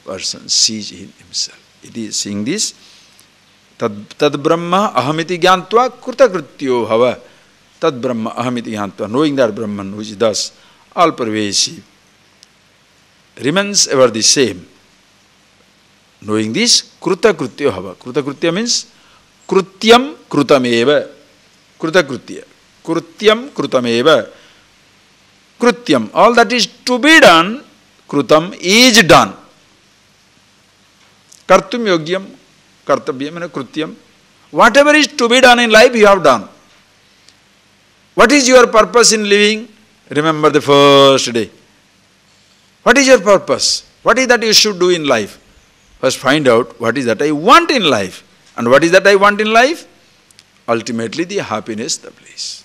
person sees in himself. It is seeing this. Tad Brahma ahamiti gyantva krutakrutyo bhava. Tad Brahma ahamiti gyantva. Knowing that Brahman, which is thus all pervasive, remains ever the same. Knowing this, krutakrutyo bhava. Krutakrutya means krutyam krutameva. Krutakrutya. Krutyam krutameva. Krutyam. All that is to be done, krutam is done. Kartum yogyam, kartavyam and krutyam. Whatever is to be done in life, you have done. What is your purpose in living? Remember the first day. What is your purpose? What is that you should do in life? First find out what is that I want in life. And what is that I want in life? ultimately the happiness, the bliss.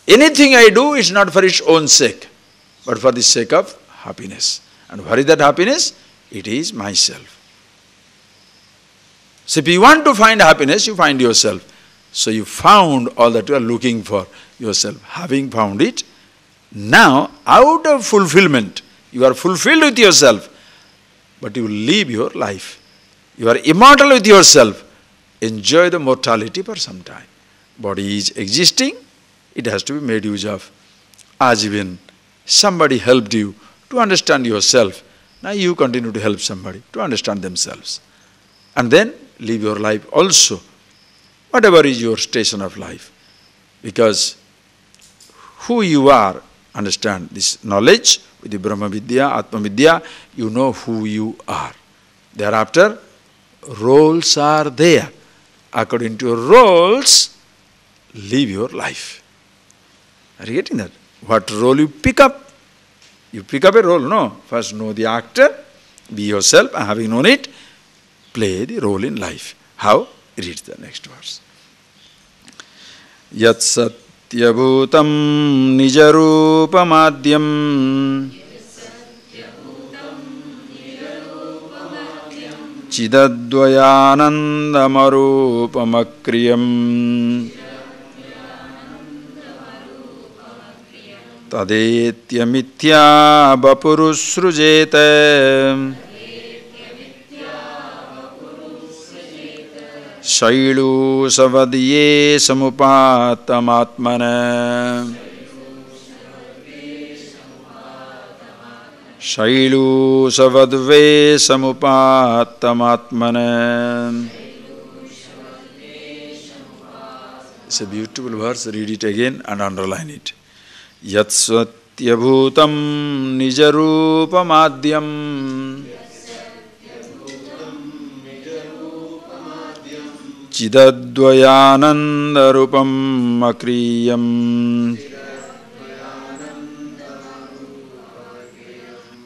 Anything I do is not for its own sake, but for the sake of happiness. And what is that happiness? It is myself. So if you want to find happiness, you find yourself. So you found all that you are looking for yourself. Having found it, now out of fulfillment, you are fulfilled with yourself, but you will live your life. You are immortal with yourself. Enjoy the mortality for some time. Body is existing, it has to be made use of. As even somebody helped you to understand yourself, now you continue to help somebody to understand themselves. And then live your life also, whatever is your station of life. Because who you are, understand this knowledge with the Brahma Vidya, Atma Vidya, you know who you are. Thereafter, roles are there. According to your roles, live your life. Are you getting that? What role you pick up? You pick up a role, no. First know the actor, be yourself, and having known it, play the role in life. How? Read the next verse. Yat satyabhutam nijarupamadyam chidadvayanandamarupamakryam tadetya mitya vapurusrujete shailu savadye samupatamatmane shailu savadve samupatamatmane. It's a beautiful verse. Read it again and underline it. Yat satyabhutam nijarupamadyam chidadvayanandarupam akriyam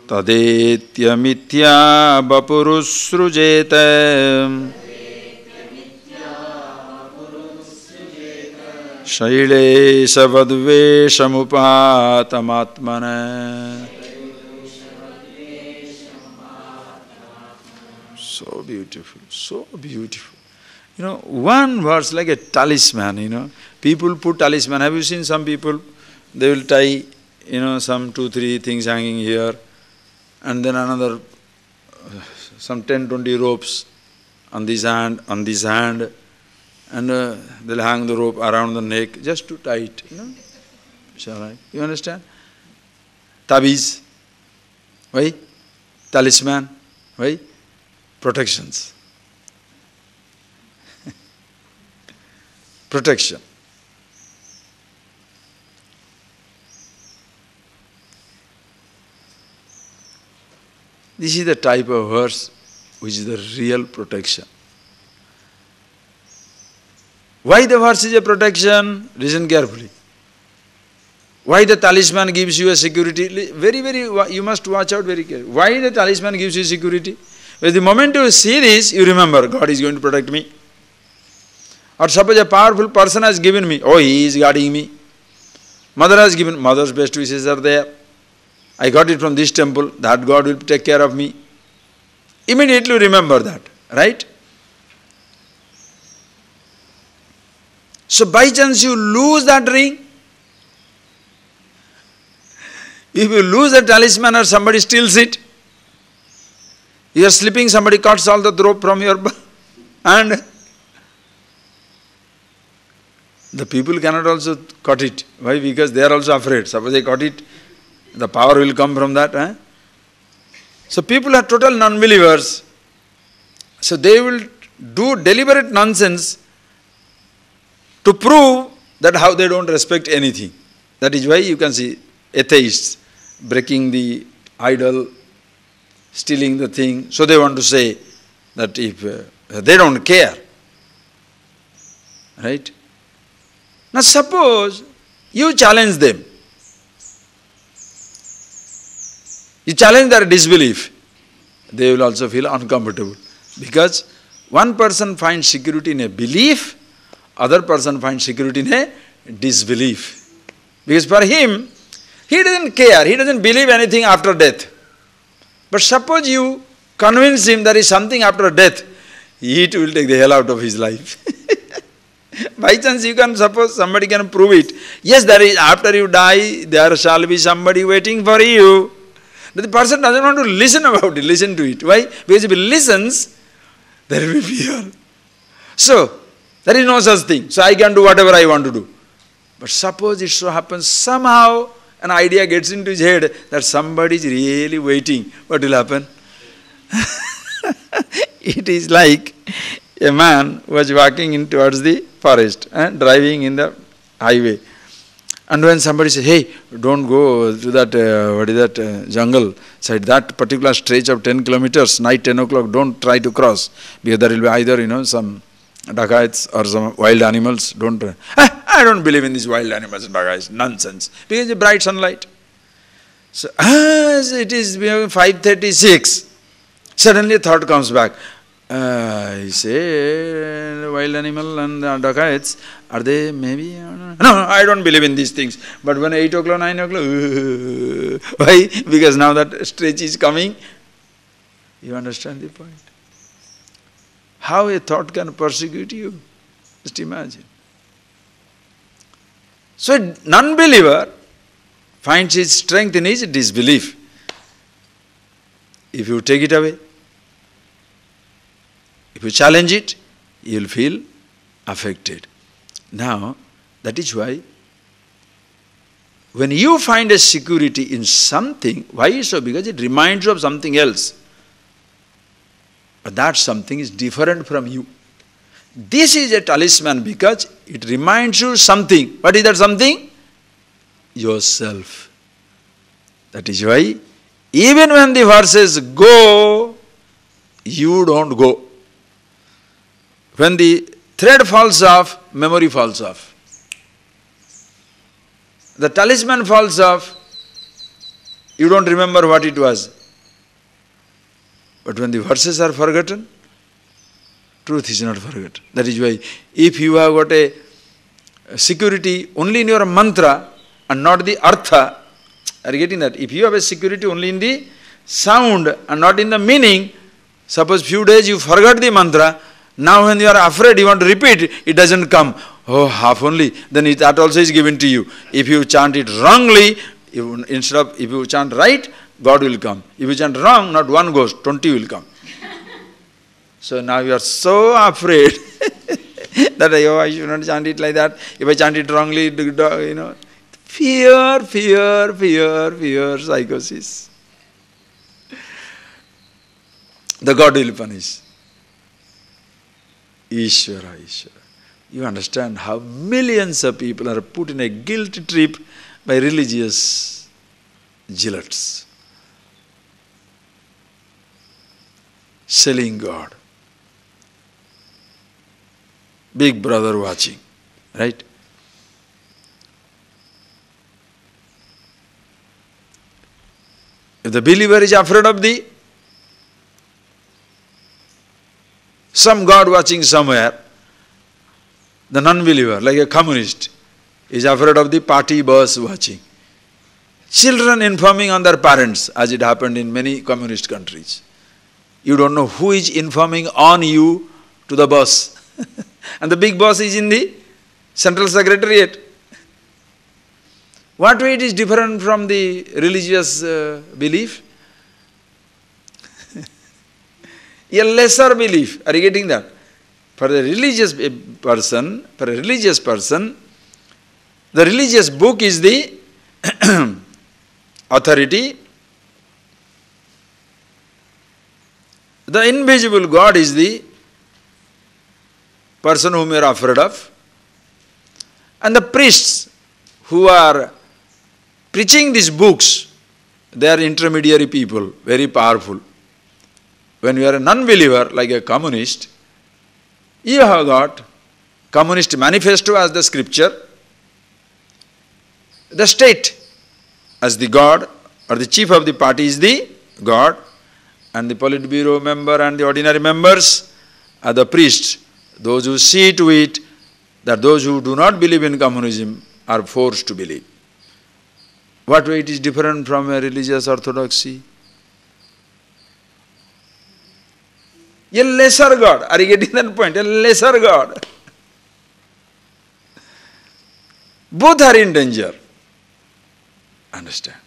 tadetya mitya vapurusrujete shaile savadve samupatamatmane. So beautiful, so beautiful. You know, one verse like a talisman, you know. People put talisman. Have you seen some people? They will tie, you know, some 2-3 things hanging here, and then another, some 10-20 ropes on this hand, and they'll hang the rope around the neck just to tie it, you know. Shall I? You understand? Tabiz. Why? Talisman. Why? Protections. Protection. This is the type of verse which is the real protection. Why the verse is a protection? Listen carefully. Why the talisman gives you a security? You must watch out very carefully. Why the talisman gives you security? Because the moment you see this, you remember, God is going to protect me. Or suppose a powerful person has given me, oh, he is guarding me. Mother has given, mother's best wishes are there. I got it from this temple, that God will take care of me. Immediately remember that, right? So by chance you lose that ring, if you lose the talisman or somebody steals it, you are sleeping, somebody cuts all the rope from your hand. The people cannot also cut it. Why? Because they are also afraid. Suppose they cut it, the power will come from that. So people are total non-believers. So they will do deliberate nonsense to prove that how they don't respect anything. That is why you can see atheists breaking the idol, stealing the thing. So they want to say that if they don't care. Right? Now suppose you challenge them. You challenge their disbelief. They will also feel uncomfortable. Because One person finds security in a belief, other person finds security in a disbelief. Because for him, he doesn't care, he doesn't believe anything after death. But suppose you convince him there is something after death, it will take the hell out of his life. By chance you can suppose somebody can prove it. Yes, there is, after you die, there shall be somebody waiting for you. But the person doesn't want to listen about it, listen to it. Why? Because if he listens, there will be fear. So, there is no such thing. So I can do whatever I want to do. But suppose it so happens somehow an idea gets into his head that somebody is really waiting. What will happen? It is like a man who was walking in towards the forest and driving in the highway. And when somebody says, hey, don't go to that, jungle side, that particular stretch of 10 kilometers, night 10 o'clock, don't try to cross. Because there will be either, some dacoits or some wild animals. Don't try. I don't believe in these wild animals and dacoits. Nonsense. Because it's bright sunlight. So, as it is 5:36, suddenly a thought comes back. I say, wild animal and dacoits, are they maybe? No, I don't believe in these things. But when 8 o'clock, 9 o'clock, why? Because now that stretch is coming. You understand the point? How a thought can persecute you? Just imagine. So a non-believer finds his strength in his disbelief. If you take it away, if you challenge it, you will feel affected. Now, that is why when you find a security in something, why so? Because it reminds you of something else. But that something is different from you. This is a talisman because it reminds you something. What is that something? Yourself. That is why even when the verses go, you don't go. When the thread falls off, memory falls off. The talisman falls off, you don't remember what it was. But when the verses are forgotten, truth is not forgotten. That is why if you have got a security only in your mantra and not the artha, are you getting that? If you have a security only in the sound and not in the meaning, suppose few days you forgot the mantra, now when you are afraid, you want to repeat, it doesn't come. Oh, half only, then that also is given to you. If you chant it wrongly, if you chant right, God will come. If you chant wrong, not one goes, 20 will come. So now you are so afraid that I should not chant it like that. If I chant it wrongly, fear, psychosis. The God will punish. Ishvara. You understand how millions of people are put in a guilt trip by religious zealots. Selling God. Big brother watching, right? If the believer is afraid of some God watching somewhere, the non-believer, like a communist, is afraid of the party boss watching. Children informing on their parents, as it happened in many communist countries. You don't know who is informing on you to the boss. And the big boss is in the central secretariat. What way it is different from the religious belief? A lesser belief. Are you getting that? For a religious person, the religious book is the authority. The invisible God is the person whom you are afraid of. And the priests who are preaching these books, they are intermediary people, very powerful. When you are a non-believer, like a communist, you have got Communist Manifesto as the scripture, the state as the God, or the chief of the party is the God, and the Politburo member and the ordinary members are the priests, those who see to it that those who do not believe in communism are forced to believe. What way it is different from a religious orthodoxy? A lesser God. Are you getting that point? A lesser God. Both are in danger. Understand?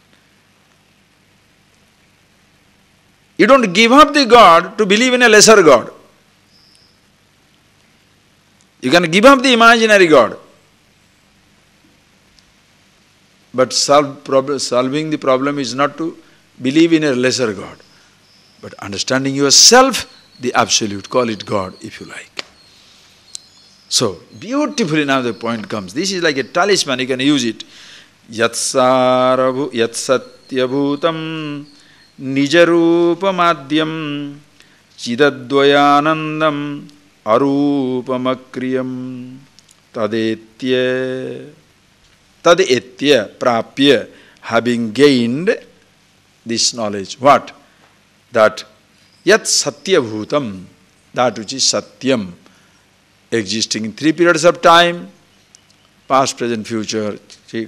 You don't give up the God to believe in a lesser God. You can give up the imaginary God. But solving the problem is not to believe in a lesser God, but understanding yourself, the absolute. Call it God if you like. So, beautifully now the point comes. This is like a talisman, you can use it. Yatsatyabhutam nijarupamadyam chidadvayanandam arupamakriyam tadetya prapya, having gained this knowledge. What? That yat satyabhutam, that which is satyam, existing in 3 periods of time, past, present, future,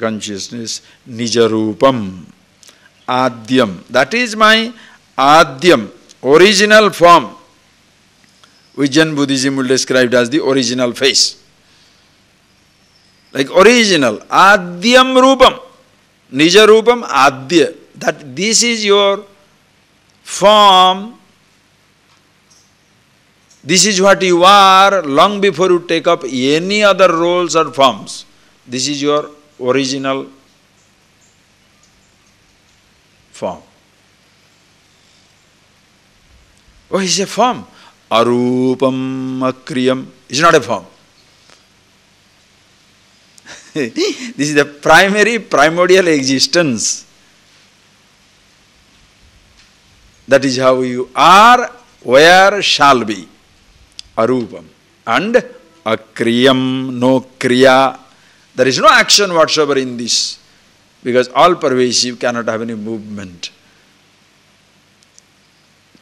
consciousness, nijarupam, adyam, that is my adyam, original form, which Zen Buddhism will describe as the original face. Like original, adyam rupam, nijarupam adya, that this is your form, this is what you are long before you take up any other roles or forms. This is your original form. Oh, it's a form. Arupam akriyam is not a form. This is the primordial existence. That is how you are, where shall be. Arupam. And akriyam, no kriya. There is no action whatsoever in this, because all pervasive cannot have any movement.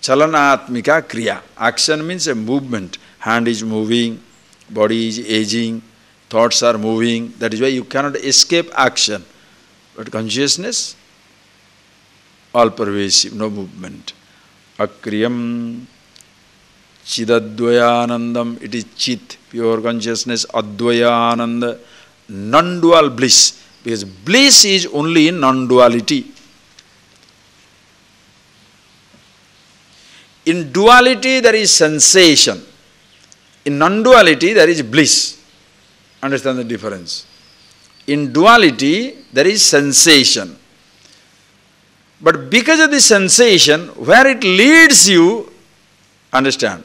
Chalanatmika kriya. Action means a movement. Hand is moving, body is aging, thoughts are moving. That is why you cannot escape action. But consciousness, all pervasive, no movement. Akriyam chidadvayanandam, it is chit, pure consciousness, advayananda, non-dual bliss. Because bliss is only in non-duality. In duality there is sensation. In non-duality there is bliss. Understand the difference? In duality there is sensation. But because of the sensation, where it leads you, understand,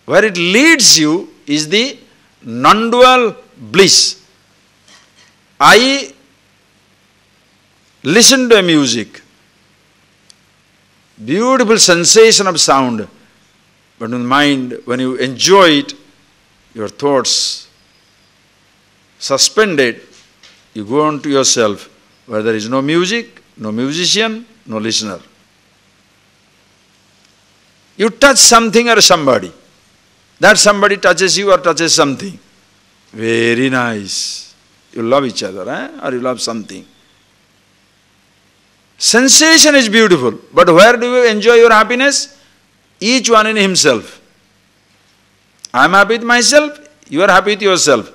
where it leads you is the non-dual bliss. I listen to a music, beautiful sensation of sound, but in the mind, when you enjoy it, your thoughts suspended, you go on to yourself, where there is no music, no musician, no listener. You touch something or somebody, that somebody touches you or touches something. Very nice. You love each other, or you love something. Sensation is beautiful, but where do you enjoy your happiness? Each one in himself. I am happy with myself, you are happy with yourself.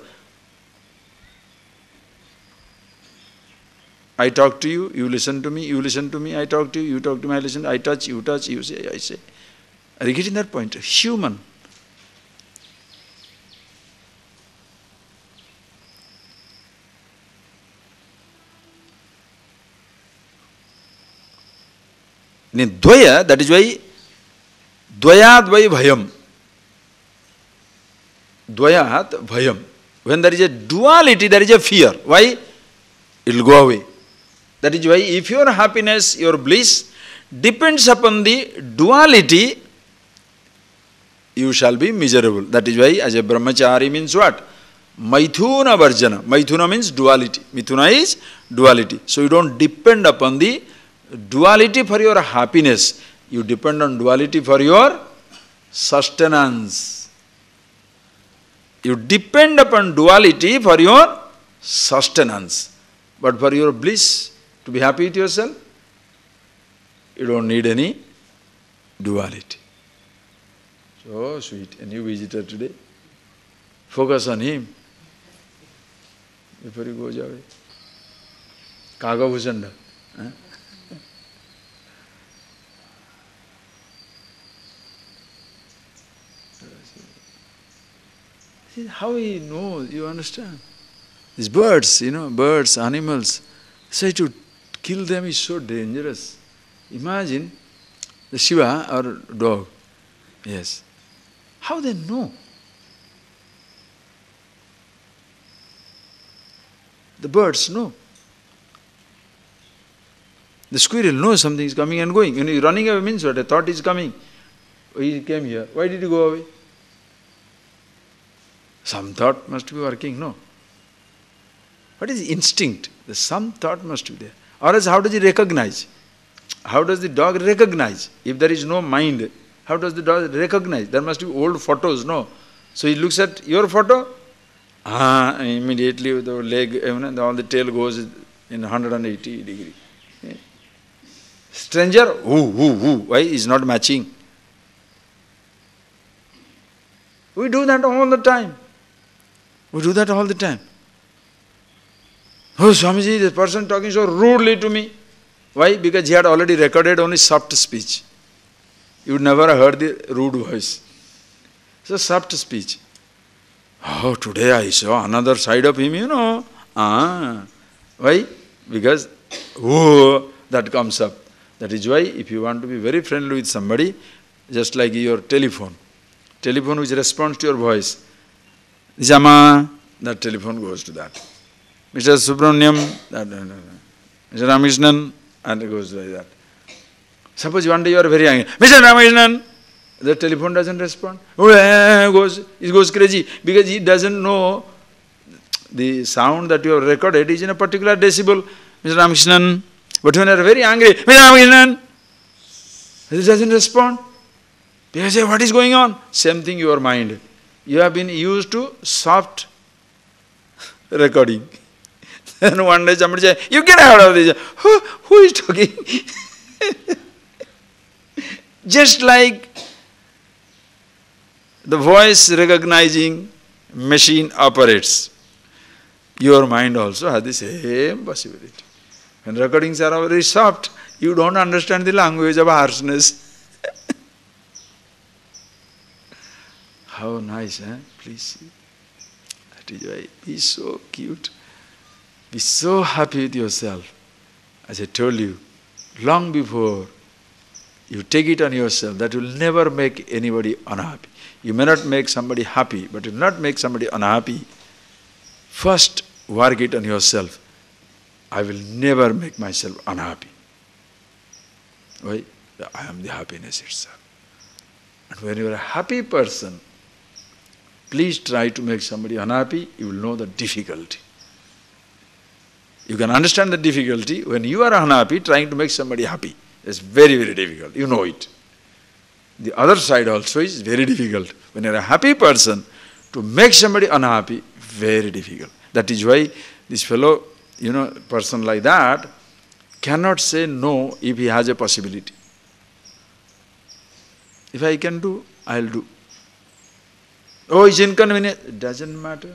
I talk to you, you listen to me, I talk to you, you talk to me, I listen, I touch, you say, I say. Are you getting that point? Human. In dvaya, that is why dvayadvai bhayam. Dvayat bhayam. When there is a duality, there is a fear. Why? It will go away. That is why if your happiness, your bliss depends upon the duality, you shall be miserable. That is why as a brahmachari means what? Maithuna varjana. Maithuna means duality. Mithuna is duality. So you don't depend upon the duality for your happiness. You depend on duality for your sustenance. You depend upon duality for your sustenance. But for your bliss, to be happy with yourself, you don't need any duality. So sweet. A new visitor today. Focus on him before you go away. Kaga Bhusanda. See how he knows, you understand? These birds, birds, animals, say to kill them is so dangerous. Imagine the Shiva or dog. Yes. How they know? The birds know. The squirrel knows something is coming and going. Running away means what? A thought is coming. He came here. Why did he go away? Some thought must be working, no? What is instinct? Some thought must be there. Or else how does he recognize? How does the dog recognize? If there is no mind, how does the dog recognize? There must be old photos, no? So he looks at your photo, immediately the leg, all the tail goes in 180 degree. Stranger, why is not matching? We do that all the time. We do that all the time. Oh, Swamiji, this person talking so rudely to me. Why? Because he had already recorded only soft speech. You would never have heard the rude voice. So soft speech. Oh, today I saw another side of him, Why? Because, that comes up. That is why if you want to be very friendly with somebody, just like your telephone which responds to your voice, Jama, that telephone goes to that. Mr. Subramanyam, Mr. Ramishnan, and it goes like that. Suppose one day you are very angry, Mr. Ramishnan, the telephone doesn't respond. It goes crazy because he doesn't know the sound that you have recorded is in a particular decibel. Mr. Ramishnan, but when you are very angry, Mr. Ramishnan, it doesn't respond. Because say, what is going on? Same thing your mind. You have been used to soft recording. Then one day somebody say, you get out of this. Who is talking? Just like the voice recognizing machine operates, your mind also has the same possibility. When recordings are very soft, you don't understand the language of harshness. How nice, Please see. That is why, be so cute. Be so happy with yourself. As I told you, long before you take it on yourself, that will never make anybody unhappy. You may not make somebody happy, but you will not make somebody unhappy. First, work it on yourself. I will never make myself unhappy. Why? I am the happiness itself. And when you are a happy person, please try to make somebody unhappy, you will know the difficulty. You can understand the difficulty when you are unhappy trying to make somebody happy. It's very, very difficult. You know it. The other side also is very difficult. When you are a happy person, to make somebody unhappy, very difficult. That is why this fellow, person like that, cannot say no if he has a possibility. If I can do, I'll do. Oh, it's inconvenient. It doesn't matter.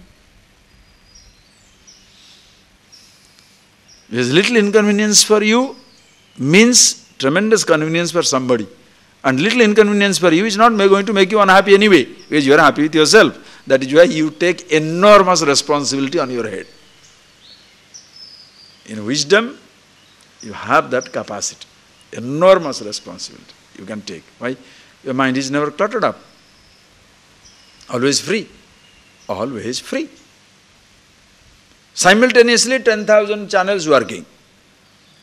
There's little inconvenience for you means tremendous convenience for somebody. And little inconvenience for you is not going to make you unhappy anyway, because you are happy with yourself. That is why you take enormous responsibility on your head. In wisdom, you have that capacity. Enormous responsibility you can take. Why? Your mind is never cluttered up. Always free. Always free. Simultaneously 10,000 channels working.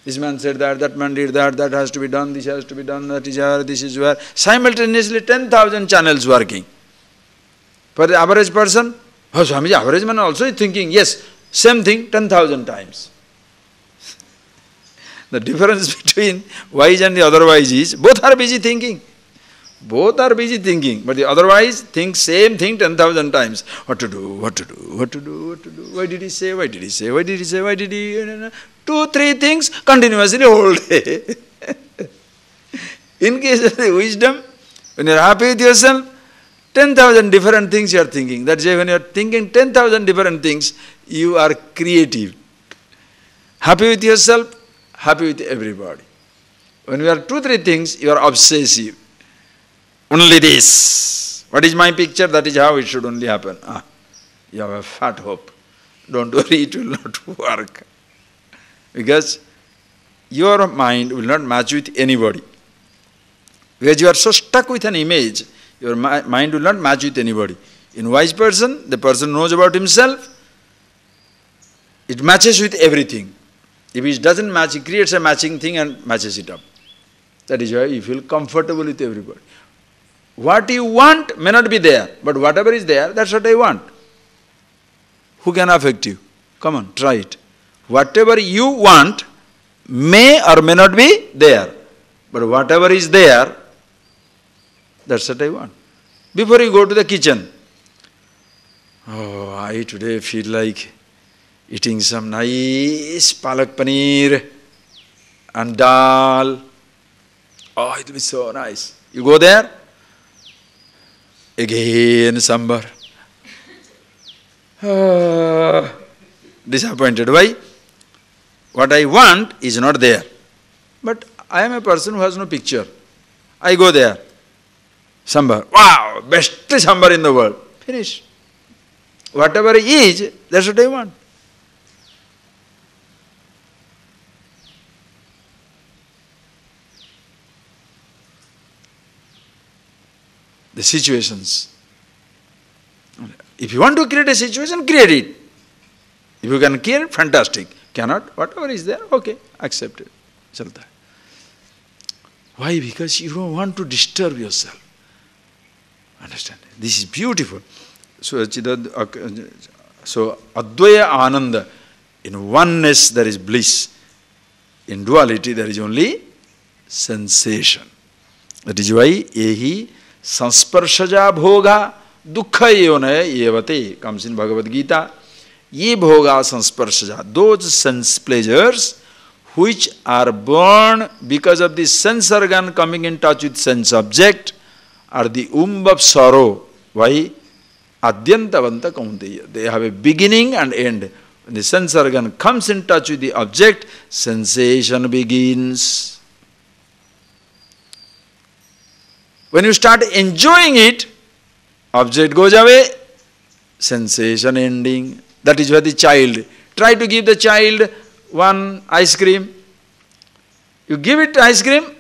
This man said that man did that has to be done, this has to be done, that is here, this is where. Simultaneously 10,000 channels working. For the average person, Swamiji, average man also is thinking, yes, same thing 10,000 times. The difference between wise and the otherwise is, both are busy thinking. Both are busy thinking, but the otherwise think same thing 10,000 times. What to do, what to do, what to do, what to do, why did he say, why did he say, why did he say, why did he... 2, 3 things continuously whole day. In case of the wisdom, when you are happy with yourself, 10,000 different things you are thinking. That's why when you are thinking 10,000 different things, you are creative. Happy with yourself, happy with everybody. When you are 2, 3 things, you are obsessive. Only this. What is my picture? That is how it should only happen. You have a fat hope. Don't worry, it will not work. Because your mind will not match with anybody. Because you are so stuck with an image, your mind will not match with anybody. In wise person, the person knows about himself, it matches with everything. If it doesn't match, he creates a matching thing and matches it up. That is why you feel comfortable with everybody. What you want may not be there, but whatever is there, that's what I want. Who can affect you? Come on, try it. Whatever you want may or may not be there, but whatever is there, that's what I want. Before you go to the kitchen, oh, I today feel like eating some nice palak paneer and dal. Oh, it will be so nice. You go there, again sambar. Disappointed. Why? What I want is not there. But I am a person who has no picture. I go there. Sambar. Wow, best sambar in the world. Finish. Whatever is, that's what I want. The situations. If you want to create a situation, create it. If you can create it, fantastic. Cannot, whatever is there, okay, accept it. Chalta. Why? Because you don't want to disturb yourself. Understand? This is beautiful. So Advaya Ananda, in oneness there is bliss. In duality there is only sensation. That is why Ehi Sansparshaja Bhoga Dukkha Yonaya Yevate comes in Bhagavad Gita. Ye Bhoga Sansparshaja, those sense pleasures which are born because of the sense organ coming in touch with sense object are the womb of sorrow. Why? Adyantavanta kaunteya. They have a beginning and end. When the sense organ comes in touch with the object, sensation begins. When you start enjoying it, object goes away, sensation ending. That is why the child, try to give the child one ice cream. You give it ice cream,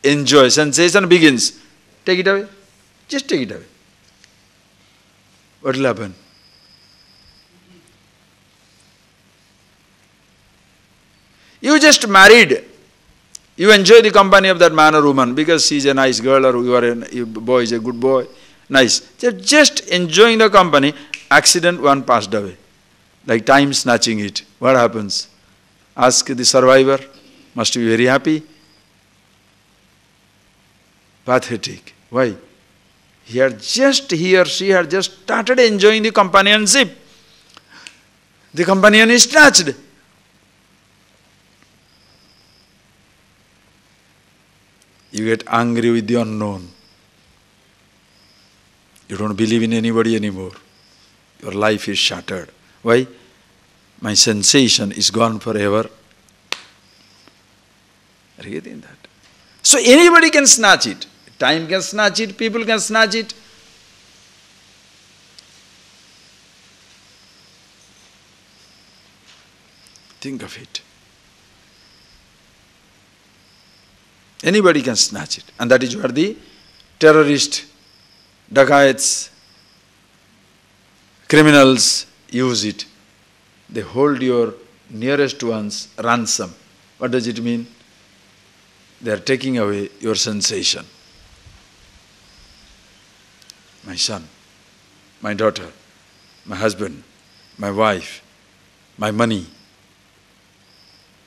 enjoy, sensation begins. Take it away, just take it away. What will happen? You just married. You enjoy the company of that man or woman because she is a nice girl or your boy is a good boy. Nice. Just enjoying the company. Accident, one passed away. Like time snatching it. What happens? Ask the survivor. Must be very happy. Pathetic. Why? He or she had just started enjoying the companionship. The companion is snatched. You get angry with the unknown. You don't believe in anybody anymore. Your life is shattered. Why? My sensation is gone forever. Are you getting that? So anybody can snatch it. Time can snatch it, people can snatch it. Think of it. Anybody can snatch it. And that is where the terrorists, dacoits, criminals use it. They hold your nearest ones ransom. What does it mean? They are taking away your sensation. My son, my daughter, my husband, my wife, my money.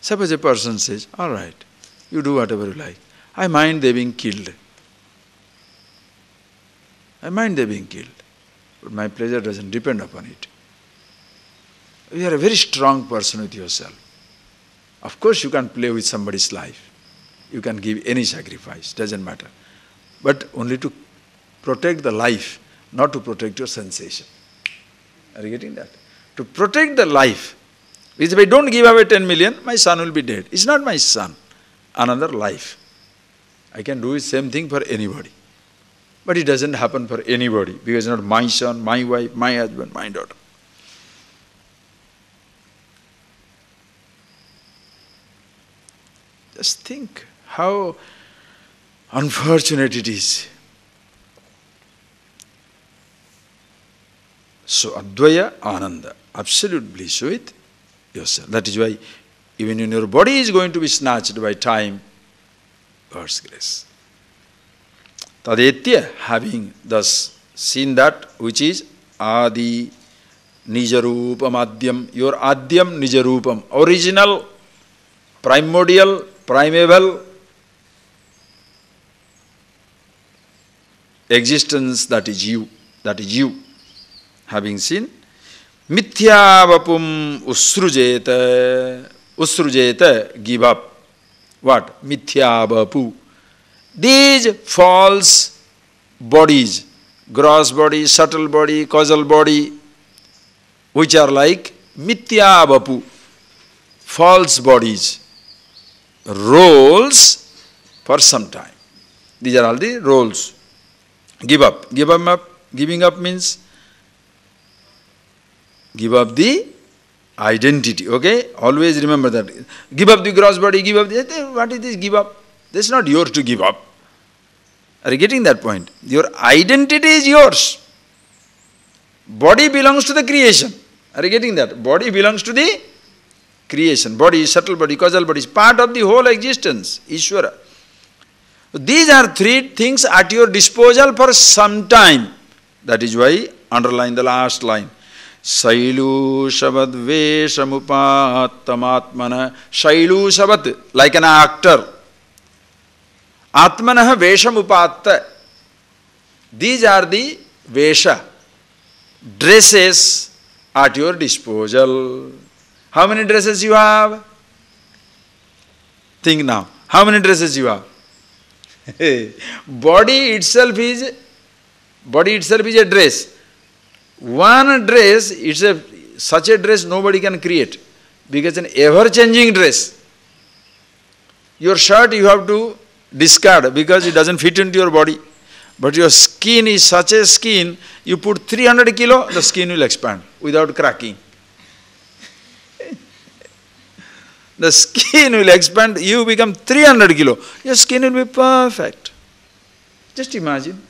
Suppose a person says, all right, you do whatever you like. I mind they being killed. I mind they're being killed, but my pleasure doesn't depend upon it. You are a very strong person with yourself. Of course you can play with somebody's life. You can give any sacrifice, doesn't matter. But only to protect the life, not to protect your sensation. Are you getting that? To protect the life. Because if I don't give away 10 million, my son will be dead. It's not my son, another life. I can do the same thing for anybody. But it doesn't happen for anybody because it's not my son, my wife, my husband, my daughter. Just think how unfortunate it is. So Advaya Ananda, absolute bliss with yourself. That is why even when your body is going to be snatched by time, God's grace. Tadetya, having thus seen that which is Adi Nijarupam Adyam, your Adyam Nijarupam, original, primordial, primeval existence, that is you, having seen, Mithyavapum Usrujeta, give up. What? Mithyavapu. These false bodies, gross body, subtle body, causal body, which are like Mithyavapu, false bodies, roles for some time. These are all the roles. Give up. Giving up means give up the identity. Okay? Always remember that. Give up the gross body, give up the... What is this give up? This is not yours to give up. Are you getting that point? Your identity is yours. Body belongs to the creation. Are you getting that? Body belongs to the creation. Body, subtle body, causal body is part of the whole existence. Ishvara. These are three things at your disposal for some time. That is why underline the last line. Shailu Shabad Veshamupattamatmana. Shailu Shabad, like an actor. Atmanaha Veshamupatta. These are the Vesha, dresses at your disposal. How many dresses you have? Think now. How many dresses you have? Body itself is a dress. One dress, such a dress nobody can create because an ever-changing dress. Your shirt you have to discard because it doesn't fit into your body. But your skin is such a skin, you put 300 kilo, the skin will expand without cracking. The skin will expand, you become 300 kilo, your skin will be perfect. Just imagine.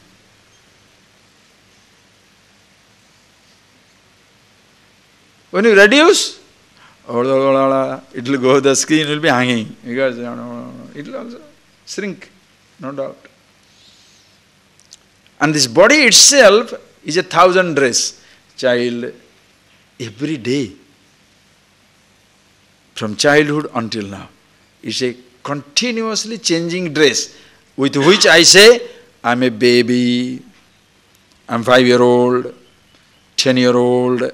When you reduce, it will go, the skin will be hanging because it will also shrink, no doubt. And this body itself is 1,000 dress. Child, every day, from childhood until now, it's a continuously changing dress with which I say, I'm a baby, I'm 5-year-old, 10-year-old,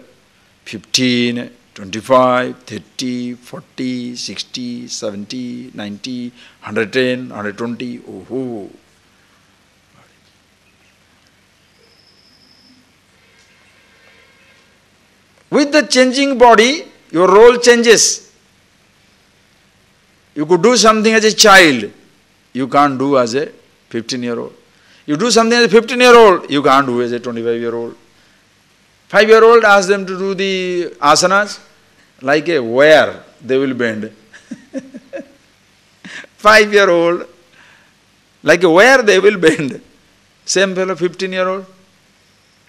15, 25, 30, 40, 60, 70, 90, 110, 120, oh. With the changing body, your role changes. You could do something as a child, you can't do as a 15-year-old. You do something as a 15-year-old, you can't do as a 25-year-old. 5-year-old, ask them to do the asanas, like a wire, they will bend. 5-year-old, like a wire, they will bend. Same fellow, 15-year-old,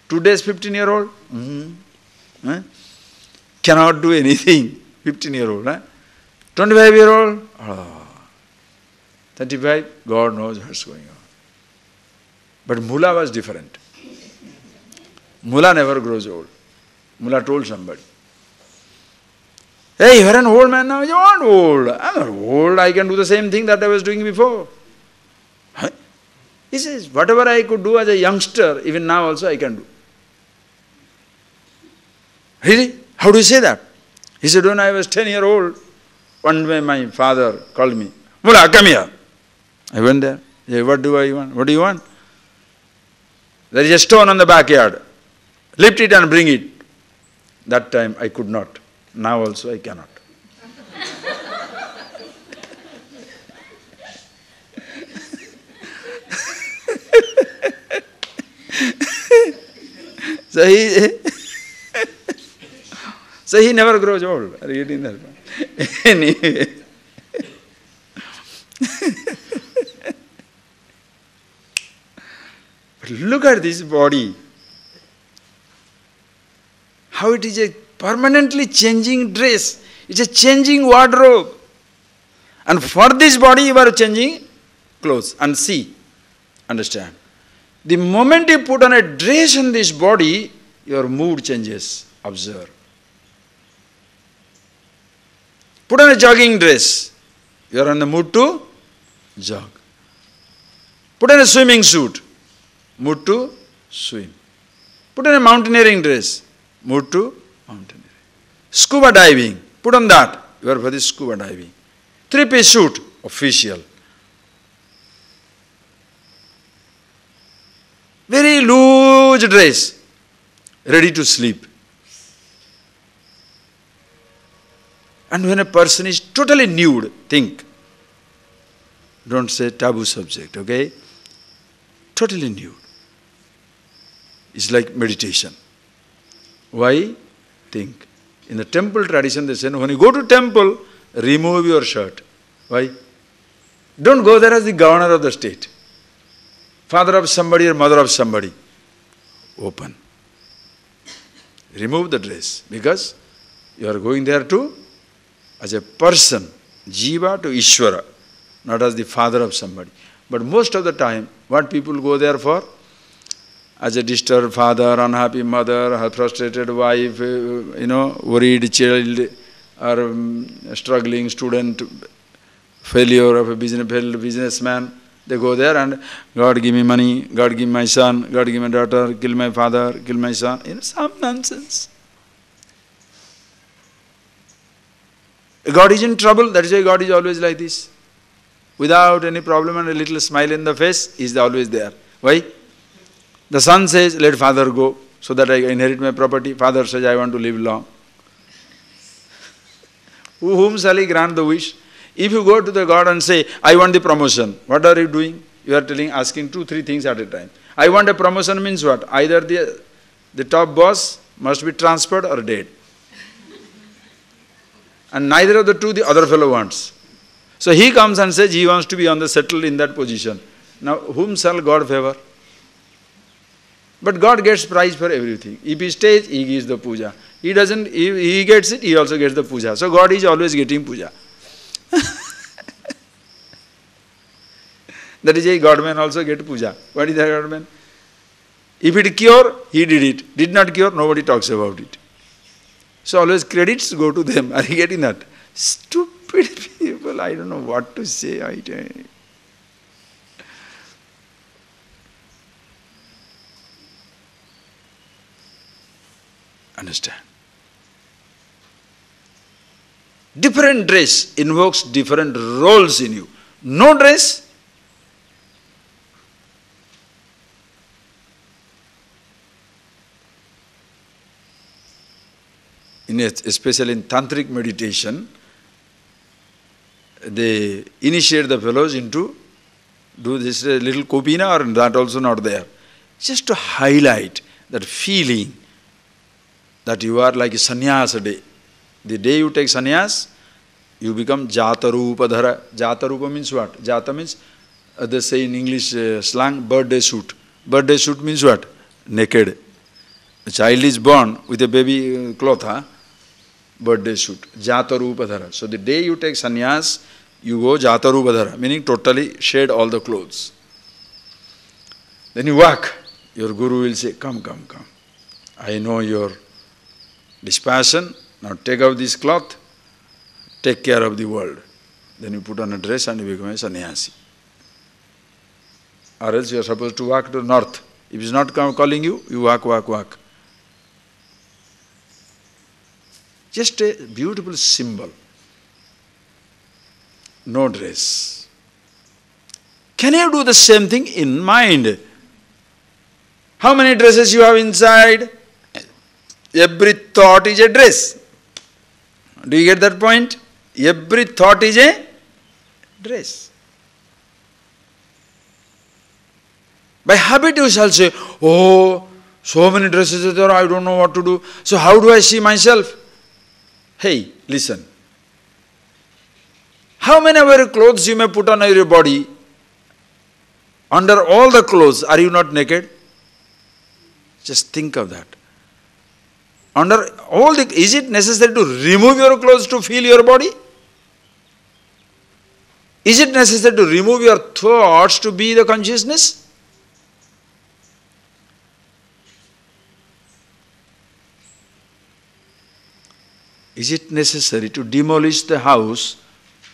today's 15-year-old, cannot do anything, 15-year-old. 25-year-old, 35, God knows what's going on. But Mula was different. Mula never grows old. Mula told somebody, hey, you're an old man now, you aren't old. I'm not old, I can do the same thing that I was doing before. He says, whatever I could do as a youngster, even now also I can do. Really? How do you say that? He said, when I was 10-year-old, one day my father called me, Mullah, come here. I went there. He said, what do I want? What do you want? There is a stone on the backyard. Lift it and bring it. That time I could not. Now also I cannot. So he never grows old. Are you getting that? Anyway. But look at this body. How it is a permanently changing dress. It's a changing wardrobe. And for this body you are changing clothes. And see, understand. The moment you put on a dress on this body, your mood changes. Observe. Put on a jogging dress. You are in the mood to jog. Put on a swimming suit. Mood to swim. Put on a mountaineering dress. Mood to mountaineering. Scuba diving. Put on that. You are for the scuba diving. Three-piece suit. Official. Very loose dress. Ready to sleep. And when a person is totally nude, think. Don't say taboo subject, okay? Totally nude. It's like meditation. Why? Think. In the temple tradition they say, when you go to temple, remove your shirt. Why? Don't go there as the governor of the state. Father of somebody or mother of somebody. Open. Remove the dress. Because you are going there to, as a person, Jiva to Ishvara, not as the father of somebody. But most of the time, what people go there for? As a disturbed father, unhappy mother, a frustrated wife, worried child, or struggling student, failure of a failed businessman. They go there and, God give me money, God give me my son, God give me my daughter, kill my father, kill my son. Some nonsense. God is in trouble, that is why God is always like this. Without any problem and a little smile in the face, He is always there. Why? The son says, let father go, so that I inherit my property. Father says, I want to live long. Whom shall He grant the wish? If you go to the God and say, I want the promotion, what are you doing? You are asking 2-3 things at a time. I want a promotion means what? Either the top boss must be transferred or dead. And neither of the two the other fellow wants. So he comes and says he wants to be settled in that position. Now whom shall God favor? But God gets prize for everything. If he stays, He gives the puja. He doesn't, if he gets it, He also gets the puja. So God is always getting puja. That is why Godman also get puja. What is that Godman? If it cure, He did it. Did not cure, nobody talks about it. So always credits go to them. Are you getting that? Stupid people, I don't know what to say. Understand? Different dress invokes different roles in you. No dress, especially in tantric meditation, they initiate the fellows into do this little kopina, or that also not there. Just to highlight that feeling that you are like a sannyasa day. The day you take sannyas, you become jatarupadhara. Jatarupa means what? Jata means, they say in English slang, birthday suit. Birthday suit means what? Naked. A child is born with a baby cloth, birthday suit. Jatarupadhara. So the day you take sannyas, you go jatarupadhara, meaning totally shed all the clothes. Then you walk. Your guru will say, come, come, come. I know your dispassion. Now take out this cloth, take care of the world. Then you put on a dress and you become a sannyasi. Or else you are supposed to walk to the north. If he is not calling you, you walk, walk, walk. Just a beautiful symbol. No dress. Can you do the same thing in mind? How many dresses you have inside? Every thought is a dress. Do you get that point? Every thought is a dress. By habit you shall say, oh, so many dresses are there, I don't know what to do. So how do I see myself? Hey, listen. How many ever clothes you may put on your body, under all the clothes, are you not naked? Just think of that. Under all the, is it necessary to remove your clothes to feel your body? Is it necessary to remove your thoughts to be the consciousness? Is it necessary to demolish the house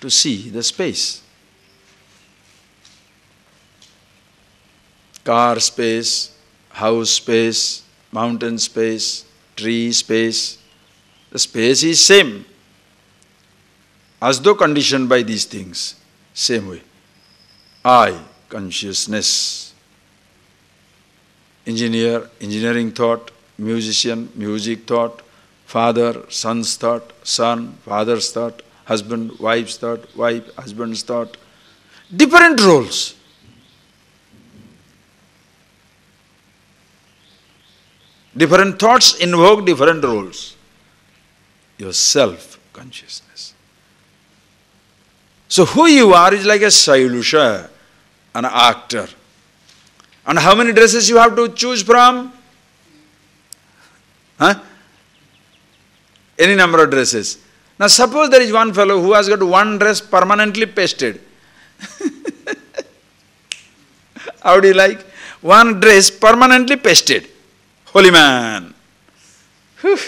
to see the space? Car space, house space, mountain space, tree space. The space is same. As though conditioned by these things. Same way. I, consciousness. Engineer, engineering thought. Musician, music thought. Father, son's thought. Son, father's thought. Husband, wife's thought. Wife, husband's thought. Different roles. Different thoughts invoke different roles. Your self-consciousness. So who you are is like a Sailusha, an actor. And how many dresses you have to choose from? Huh? Any number of dresses. Now suppose there is one fellow who has got one dress permanently pasted. How do you like? One dress permanently pasted. Holy man. Whew.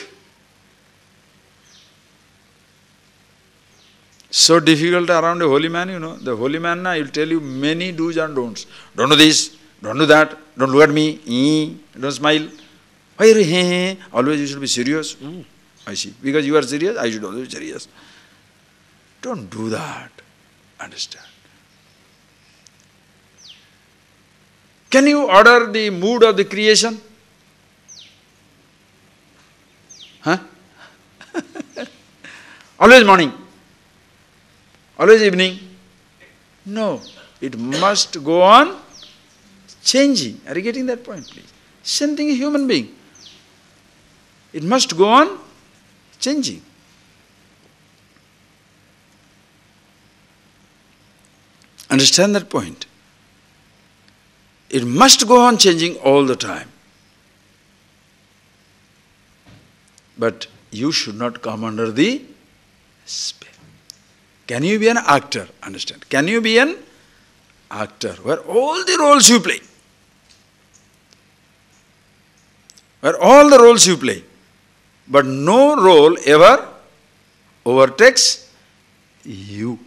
So difficult around a holy man, you know. The holy man, he will tell you many do's and don'ts. Don't do this, don't do that, don't look at me, don't smile. Why are you, always you should be serious. Ooh, I see. Because you are serious, I should also be serious. Don't do that. Understand? Can you order the mood of the creation? Huh? Always morning. Always evening? No. It must go on changing. Are you getting that point, please? Same thing a human being. It must go on changing. Understand that point? It must go on changing all the time. But you should not come under the spell. Can you be an actor? Understand? Can you be an actor where all the roles you play? Where all the roles you play, but no role ever overtakes you.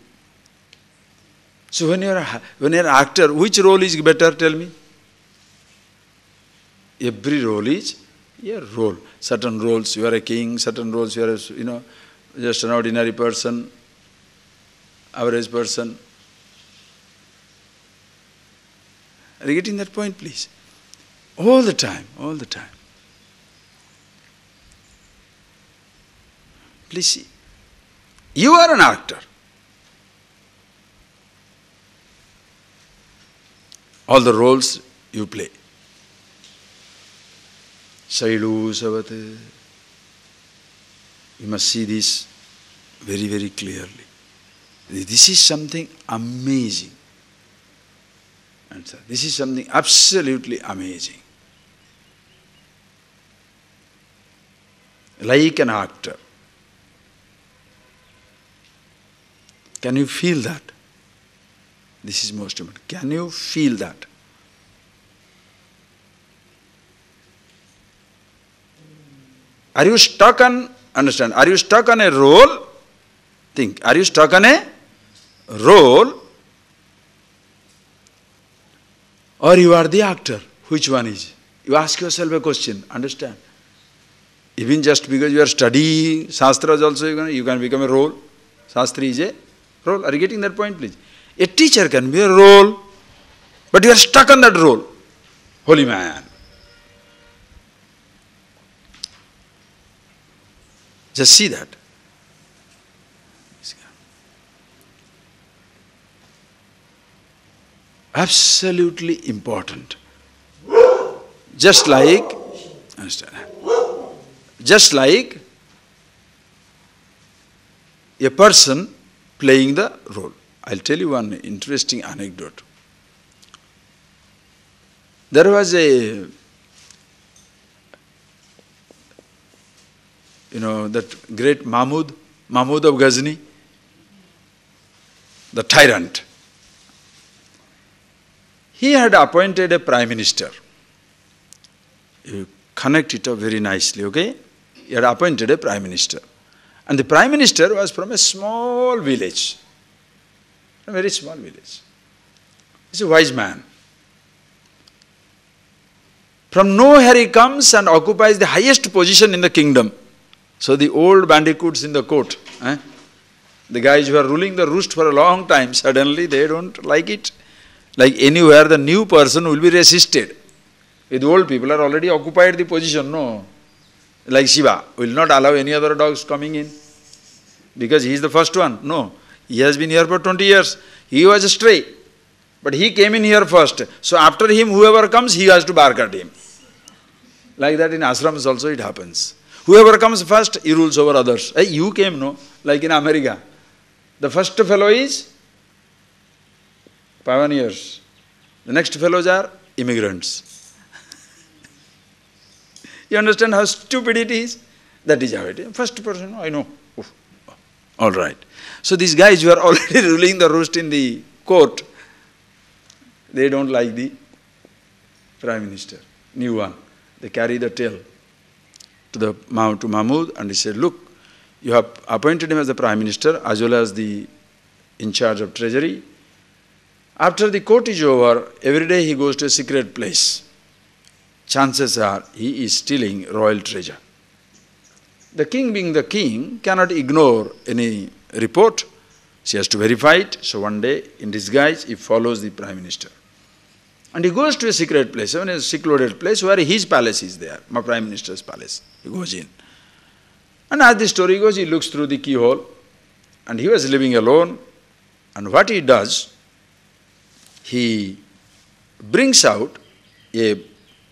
So when you're an actor, which role is better? Tell me. Every role is a role. Certain roles you are a king, certain roles you are just an ordinary person, average person. Are you getting that point, please? All the time, all the time. Please see. You are an actor. All the roles you play. Sailu Savate. You must see this very, very clearly. This is something amazing. This is something absolutely amazing. Like an actor. Can you feel that? This is most important. Can you feel that? Are you stuck on, understand, are you stuck on a role? Think, are you stuck on a role? or you are the actor. Which one is? You ask yourself a question, understand? Even just because you are studying Shastras also, you can become a role. Shastri is a role. Are you getting that point, please? A teacher can be a role, but you are stuck on that role. Holy man. Just see that. Absolutely important. Just like, understand, just like a person playing the role. I'll tell you one interesting anecdote. There was a, that great Mahmud of Ghazni, the tyrant. He had appointed a prime minister. You connect it up very nicely, okay? He had appointed a prime minister. And the prime minister was from a small village. A very small village. He's a wise man. From nowhere he comes and occupies the highest position in the kingdom. So the old bandicoots in the court, the guys who are ruling the roost for a long time, suddenly they don't like it. Like anywhere, the new person will be resisted. The old people are already occupied the position, no? Like Shiva will not allow any other dogs coming in because he is the first one. No, he has been here for 20 years. He was a stray, but he came in here first. So after him, whoever comes, he has to bark at him. Like that in ashrams also it happens. Whoever comes first, he rules over others. Hey, you came, no? Like in America. The first fellow is pioneers. The next fellows are immigrants. You understand how stupid it is? That is how it is. First person, I know. Oh, all right. So these guys who are already ruling the roost in the court, they don't like the prime minister, new one. They carry the tale to Mahmud, and he said, look, you have appointed him as the prime minister as well as the in charge of treasury. After the court is over, every day he goes to a secret place. Chances are he is stealing royal treasure. The king, being the king, cannot ignore any report. She has to verify it. So one day, in disguise, he follows the prime minister. And he goes to a secret place, a secluded place where his palace is there, my prime minister's palace. He goes in. And as the story goes, he looks through the keyhole. And he was living alone. And what he does, he brings out a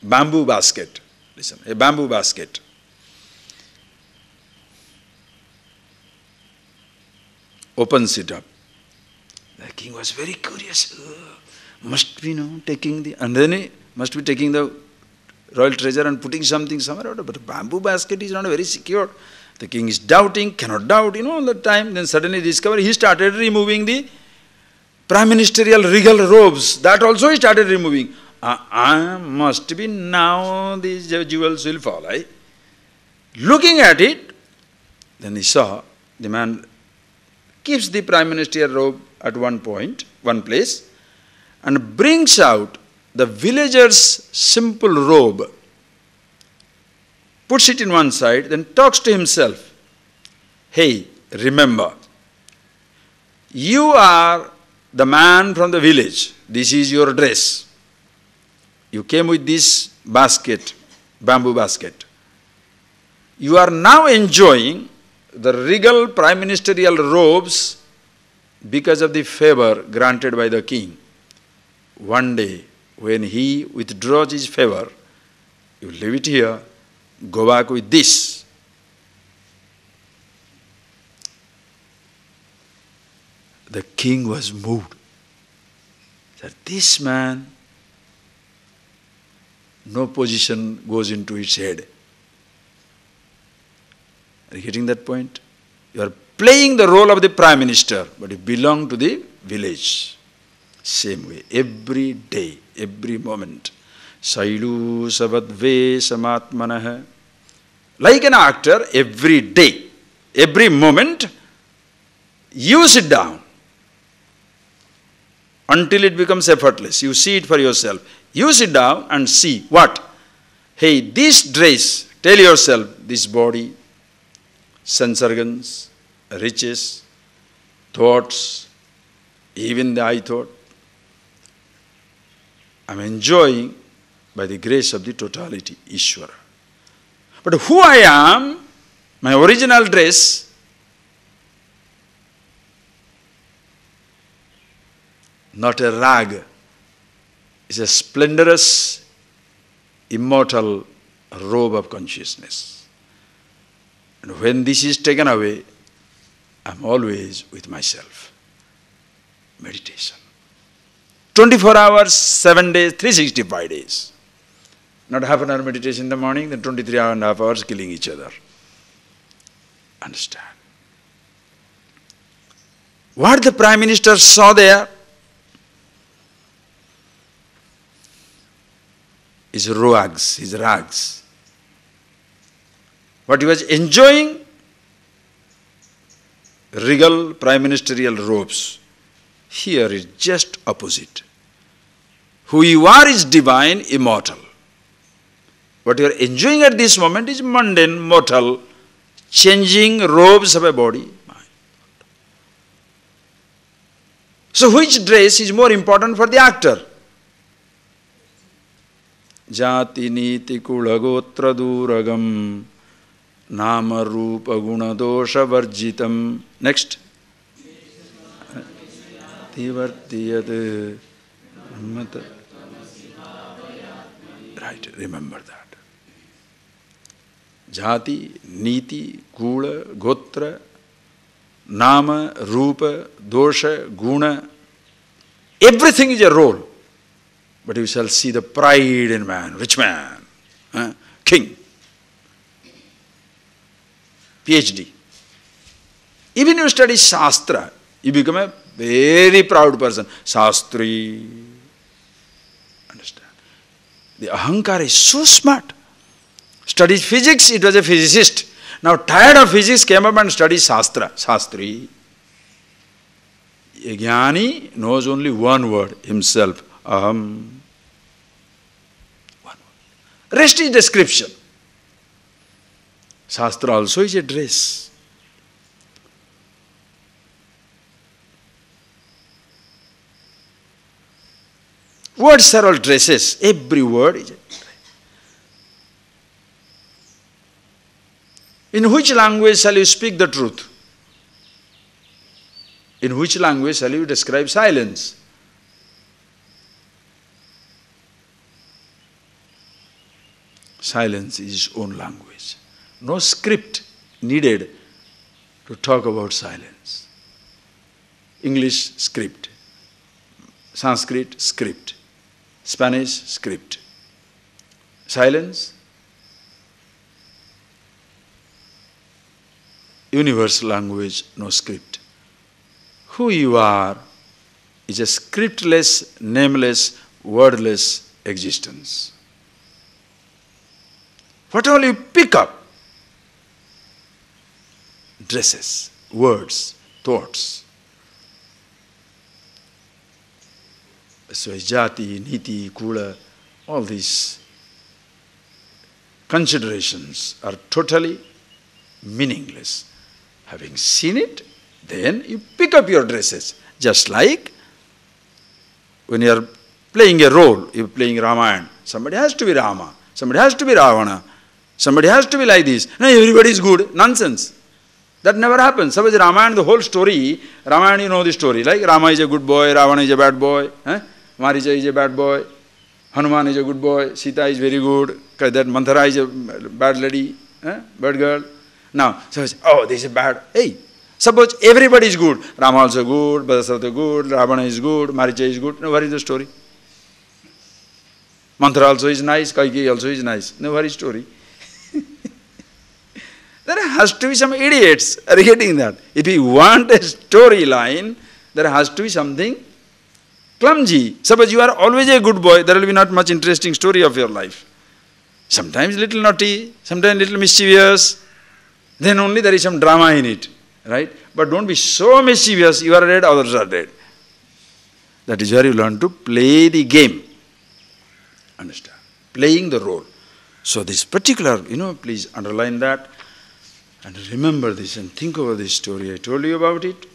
bamboo basket. Listen, a bamboo basket. Opens it up. The king was very curious. Must be taking the, and then he must be taking the royal treasure and putting something somewhere out. But a bamboo basket is not very secure. The king is doubting, cannot doubt, all the time. Then suddenly discovered he started removing the prime ministerial regal robes. That also he started removing. Must be now these jewels will fall. Looking at it, then he saw the man keeps the prime ministerial robe at one place, and brings out the villager's simple robe, puts it in one side, then talks to himself. Hey, remember, you are the man from the village. This is your dress. You came with this basket, bamboo basket. You are now enjoying the regal prime ministerial robes because of the favor granted by the king. One day, when he withdraws his favor, you leave it here, go back with this. The king was moved. That this man, no position goes into his head. Are you getting that point? You are playing the role of the prime minister, but you belong to the village. Same way, every day, every moment. Sailu savadve samatmanah. Like an actor, every day, every moment, you sit down until it becomes effortless. You see it for yourself. You sit down and see what? Hey, this dress, tell yourself, this body, sense organs, riches, thoughts, even the I thought, I'm enjoying by the grace of the totality, Ishvara. But who I am, my original dress, not a rag, is a splendorous, immortal robe of consciousness. And when this is taken away, I'm always with myself. Meditation. 24 hours, 7 days, 365 days. Not half an hour meditation in the morning, then 23.5 hours killing each other. Understand? What the Prime Minister saw there is rags, his rags. What he was enjoying, regal prime ministerial robes. Here is just opposite. Who you are is divine, immortal. What you are enjoying at this moment is mundane, mortal, changing robes of a body. So which dress is more important for the actor? Jati niti kula gotra duragam nama rupa guna dosha varjitam. Next. Right, remember that. Jati, niti, kula, gotra, nama, rupa, dosha, guna. Everything is a role. But you shall see the pride in man, rich man, king, PhD. Even you study Shastra, you become a very proud person. Shastri. Understand? The Ahankara is so smart. Studied physics, it was a physicist. Now tired of physics, came up and studied Shastra. Shastri. A Jnani knows only one word, himself. Aham. One word. Rest is description. Shastra also is a dress. Words are all dresses. Every word is a dress. In which language shall you speak the truth? In which language shall you describe silence? Silence is its own language. No script needed to talk about silence. English, script. Sanskrit, script. Spanish, script. Silence, universal language, no script. Who you are is a scriptless, nameless, wordless existence. What all you pick up? Dresses, words, thoughts. So jati, niti, kula, all these considerations are totally meaningless. Having seen it, then you pick up your dresses. Just like when you are playing a role, you are playing Ramayana. Somebody has to be Rama, somebody has to be Ravana, somebody has to be like this. No, everybody is good. Nonsense. That never happens. Suppose Ramayana, the whole story, Ramayana, you know the story. Like Rama is a good boy, Ravana is a bad boy, Maricha is a bad boy, Hanuman is a good boy, Sita is very good, that Manthara is a bad lady, bad girl. Now, suppose, oh, this is bad. Hey, suppose everybody is good. Rama also good, Bhadasarata good, Ravana is good, Maricha is good. Now, what is the story? Manthara also is nice, Kaikeyi also is nice. Now, what is the story? There has to be some idiots. Are you getting that? If you want a storyline, there has to be something clumsy. Suppose you are always a good boy, there will be not much interesting story of your life. Sometimes little naughty, sometimes little mischievous, then only there is some drama in it, right? But don't be so mischievous, you are dead, others are dead. That is where you learn to play the game. Understand? Playing the role. So this particular, please underline that and remember this and think over this story. I told you about it.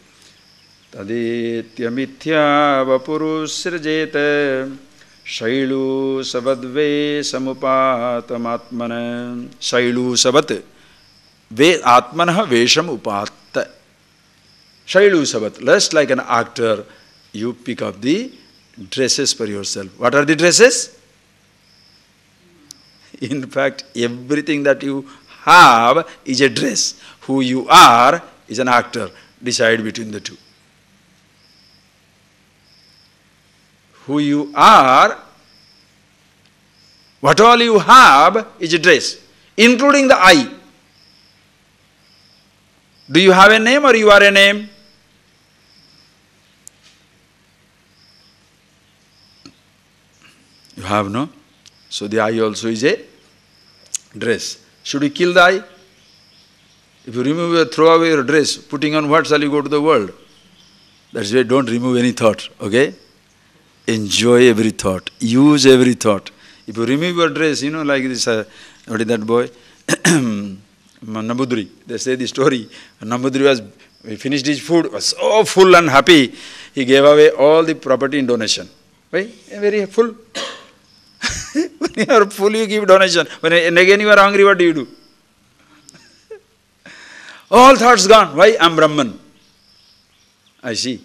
Tadetya mithya vapurusrjeta shailu savadve samupatamatmana shailu savat ve atmanah vesham upatta. Shailu savat, just like an actor, you pick up the dresses for yourself. What are the dresses? In fact, everything that you have is a dress. Who you are is an actor. Decide between the two. Who you are, what all you have is a dress, including the I. Do you have a name or you are a name? You have, no? So the eye also is a dress. Should you kill the eye? If you throw away your dress, putting on what shall you go to the world? That's why don't remove any thought, okay? Enjoy every thought. Use every thought. If you remove your dress, like this, what is that boy? Nambudri. They say the story. Nambudri he finished his food, was so full and happy, he gave away all the property in donation. Right? Very full. When you are full, you give donation. And again you are hungry, what do you do? All thoughts gone. Why? I am Brahman. I see.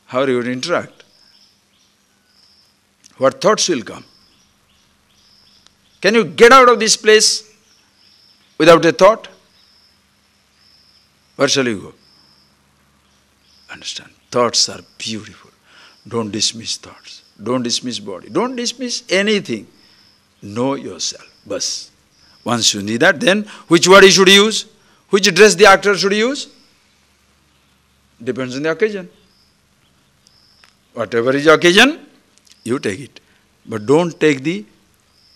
How are you going to interact? What thoughts will come? Can you get out of this place without a thought? Where shall you go? Understand? Thoughts are beautiful. Don't dismiss thoughts. Don't dismiss body. Don't dismiss anything. Know yourself. Bas. Once you need that, then which word you should use? Which dress the actor should use? Depends on the occasion. Whatever is the occasion, you take it. But don't take the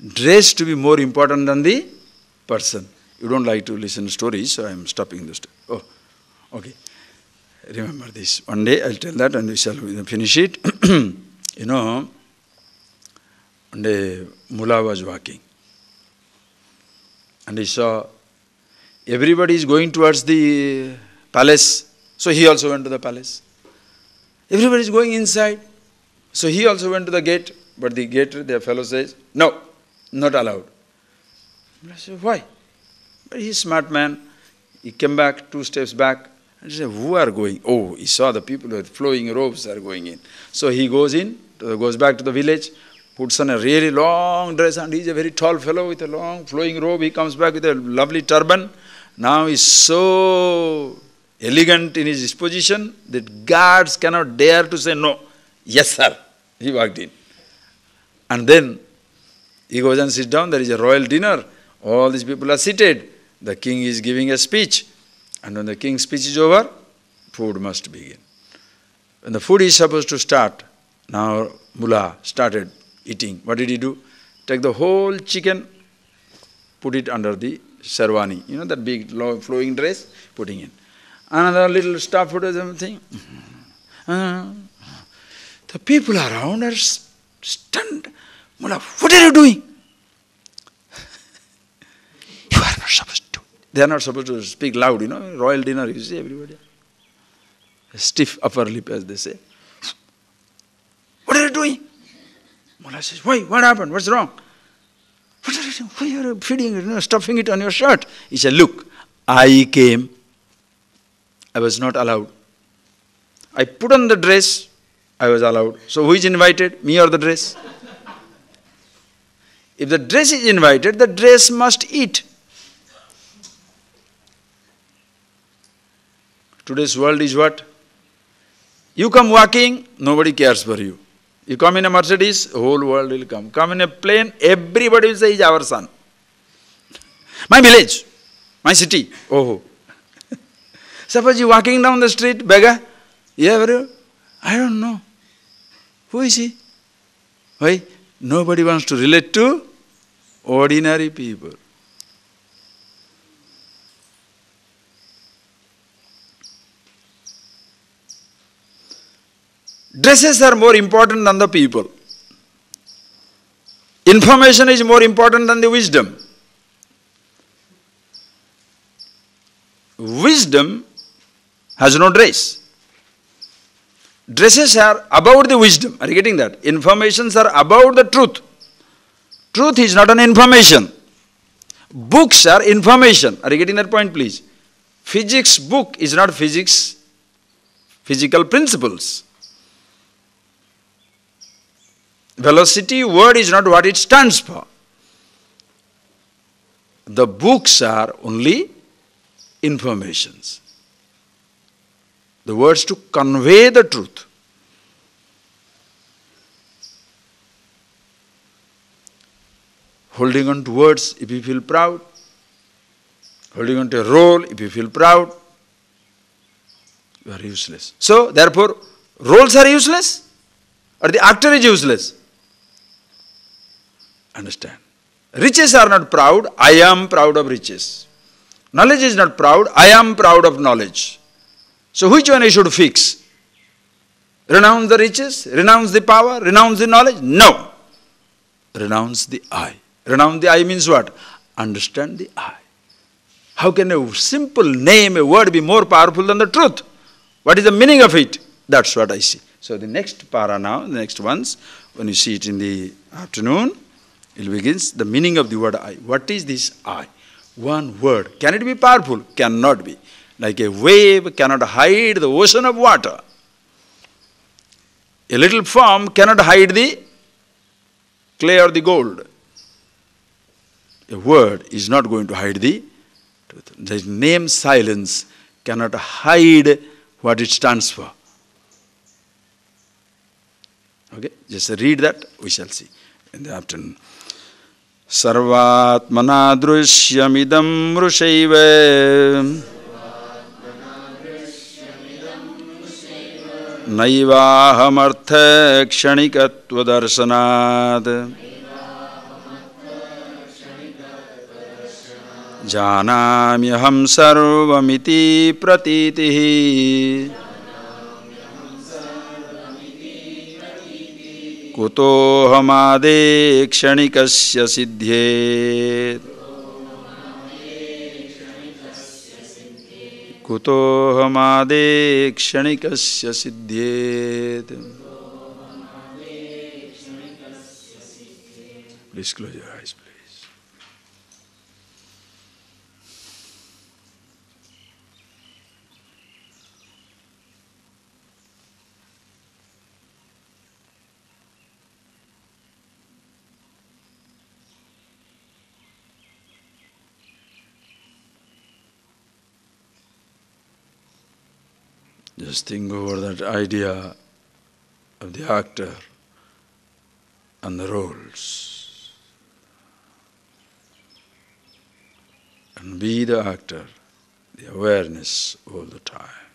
dress to be more important than the person. You don't like to listen to stories, so I am stopping this. Oh, okay. Remember this. One day I'll tell that and we shall finish it. One day Mullah was walking and he saw everybody is going towards the palace, so he also went to the palace. Everybody is going inside, so he also went to the gate, but the gate, the fellow says, no, not allowed. I said, why? But he's a smart man. He came back 2 steps back and he said, who are going? Oh, he saw the people with flowing robes are going in. So he goes in, goes back to the village, puts on a really long dress, and he's a very tall fellow with a long flowing robe. He comes back with a lovely turban. Now he's so elegant in his disposition that guards cannot dare to say no. Yes, sir. He walked in. And then he goes and sits down. There is a royal dinner. All these people are seated. The king is giving a speech. And when the king's speech is over, food must begin. When the food is supposed to start, now Mullah started eating. What did he do? Take the whole chicken, put it under the sherwani. You know that big flowing dress? Putting in. Another little stuff or something. The people around are stunned. Mullah, what are you doing? You are not supposed to. They are not supposed to speak loud, royal dinner, you see everybody. A stiff upper lip, as they say. What are you doing? Mullah says, why? What happened? What's wrong? What are you doing? Why are you feeding, stuffing it on your shirt? He said, look, I came. I was not allowed. I put on the dress. I was allowed. So who is invited? Me or the dress? If the dress is invited, the dress must eat. Today's world is what? You come walking, nobody cares for you. You come in a Mercedes, the whole world will come. Come in a plane, everybody will say, he's our son. My village, my city. Oh. Suppose you're walking down the street, beggar. I don't know. Who is he? Why? Nobody wants to relate to ordinary people. Dresses are more important than the people. Information is more important than the wisdom. Wisdom has no dress. Dresses are about the wisdom. Are you getting that? Informations are about the truth. Truth is not an information. Books are information. Are you getting that point, please? Physics book is not physics, physical principles. Velocity word is not what it stands for. The books are only informations. The words to convey the truth. Holding on to words if you feel proud. Holding on to a role if you feel proud. You are useless. So, therefore, roles are useless or the actor is useless. Understand. Riches are not proud. I am proud of riches. Knowledge is not proud. I am proud of knowledge. So which one I should fix? Renounce the riches? Renounce the power? Renounce the knowledge? No. Renounce the I. Renounce the I means what? Understand the I. How can a simple name, a word be more powerful than the truth? What is the meaning of it? That's what I see. So the next para now, the next ones, when you see it in the afternoon, it begins the meaning of the word I. What is this I? One word. Can it be powerful? Cannot be. Like a wave cannot hide the ocean of water. A little form cannot hide the clay or the gold. A word is not going to hide the truth. The name silence cannot hide what it stands for. Okay, just read that, we shall see in the afternoon. Sarvatmana drishyamidam rushaiva naivahamartha kshanikatva darshanad janamyaham sarvamiti pratitihi kutohamade kshanikasya siddhyet kutohamade kshanikasya siddhyet. Please close your eyes, please. Just think over that idea of the actor and the roles. And be the actor, the awareness all the time.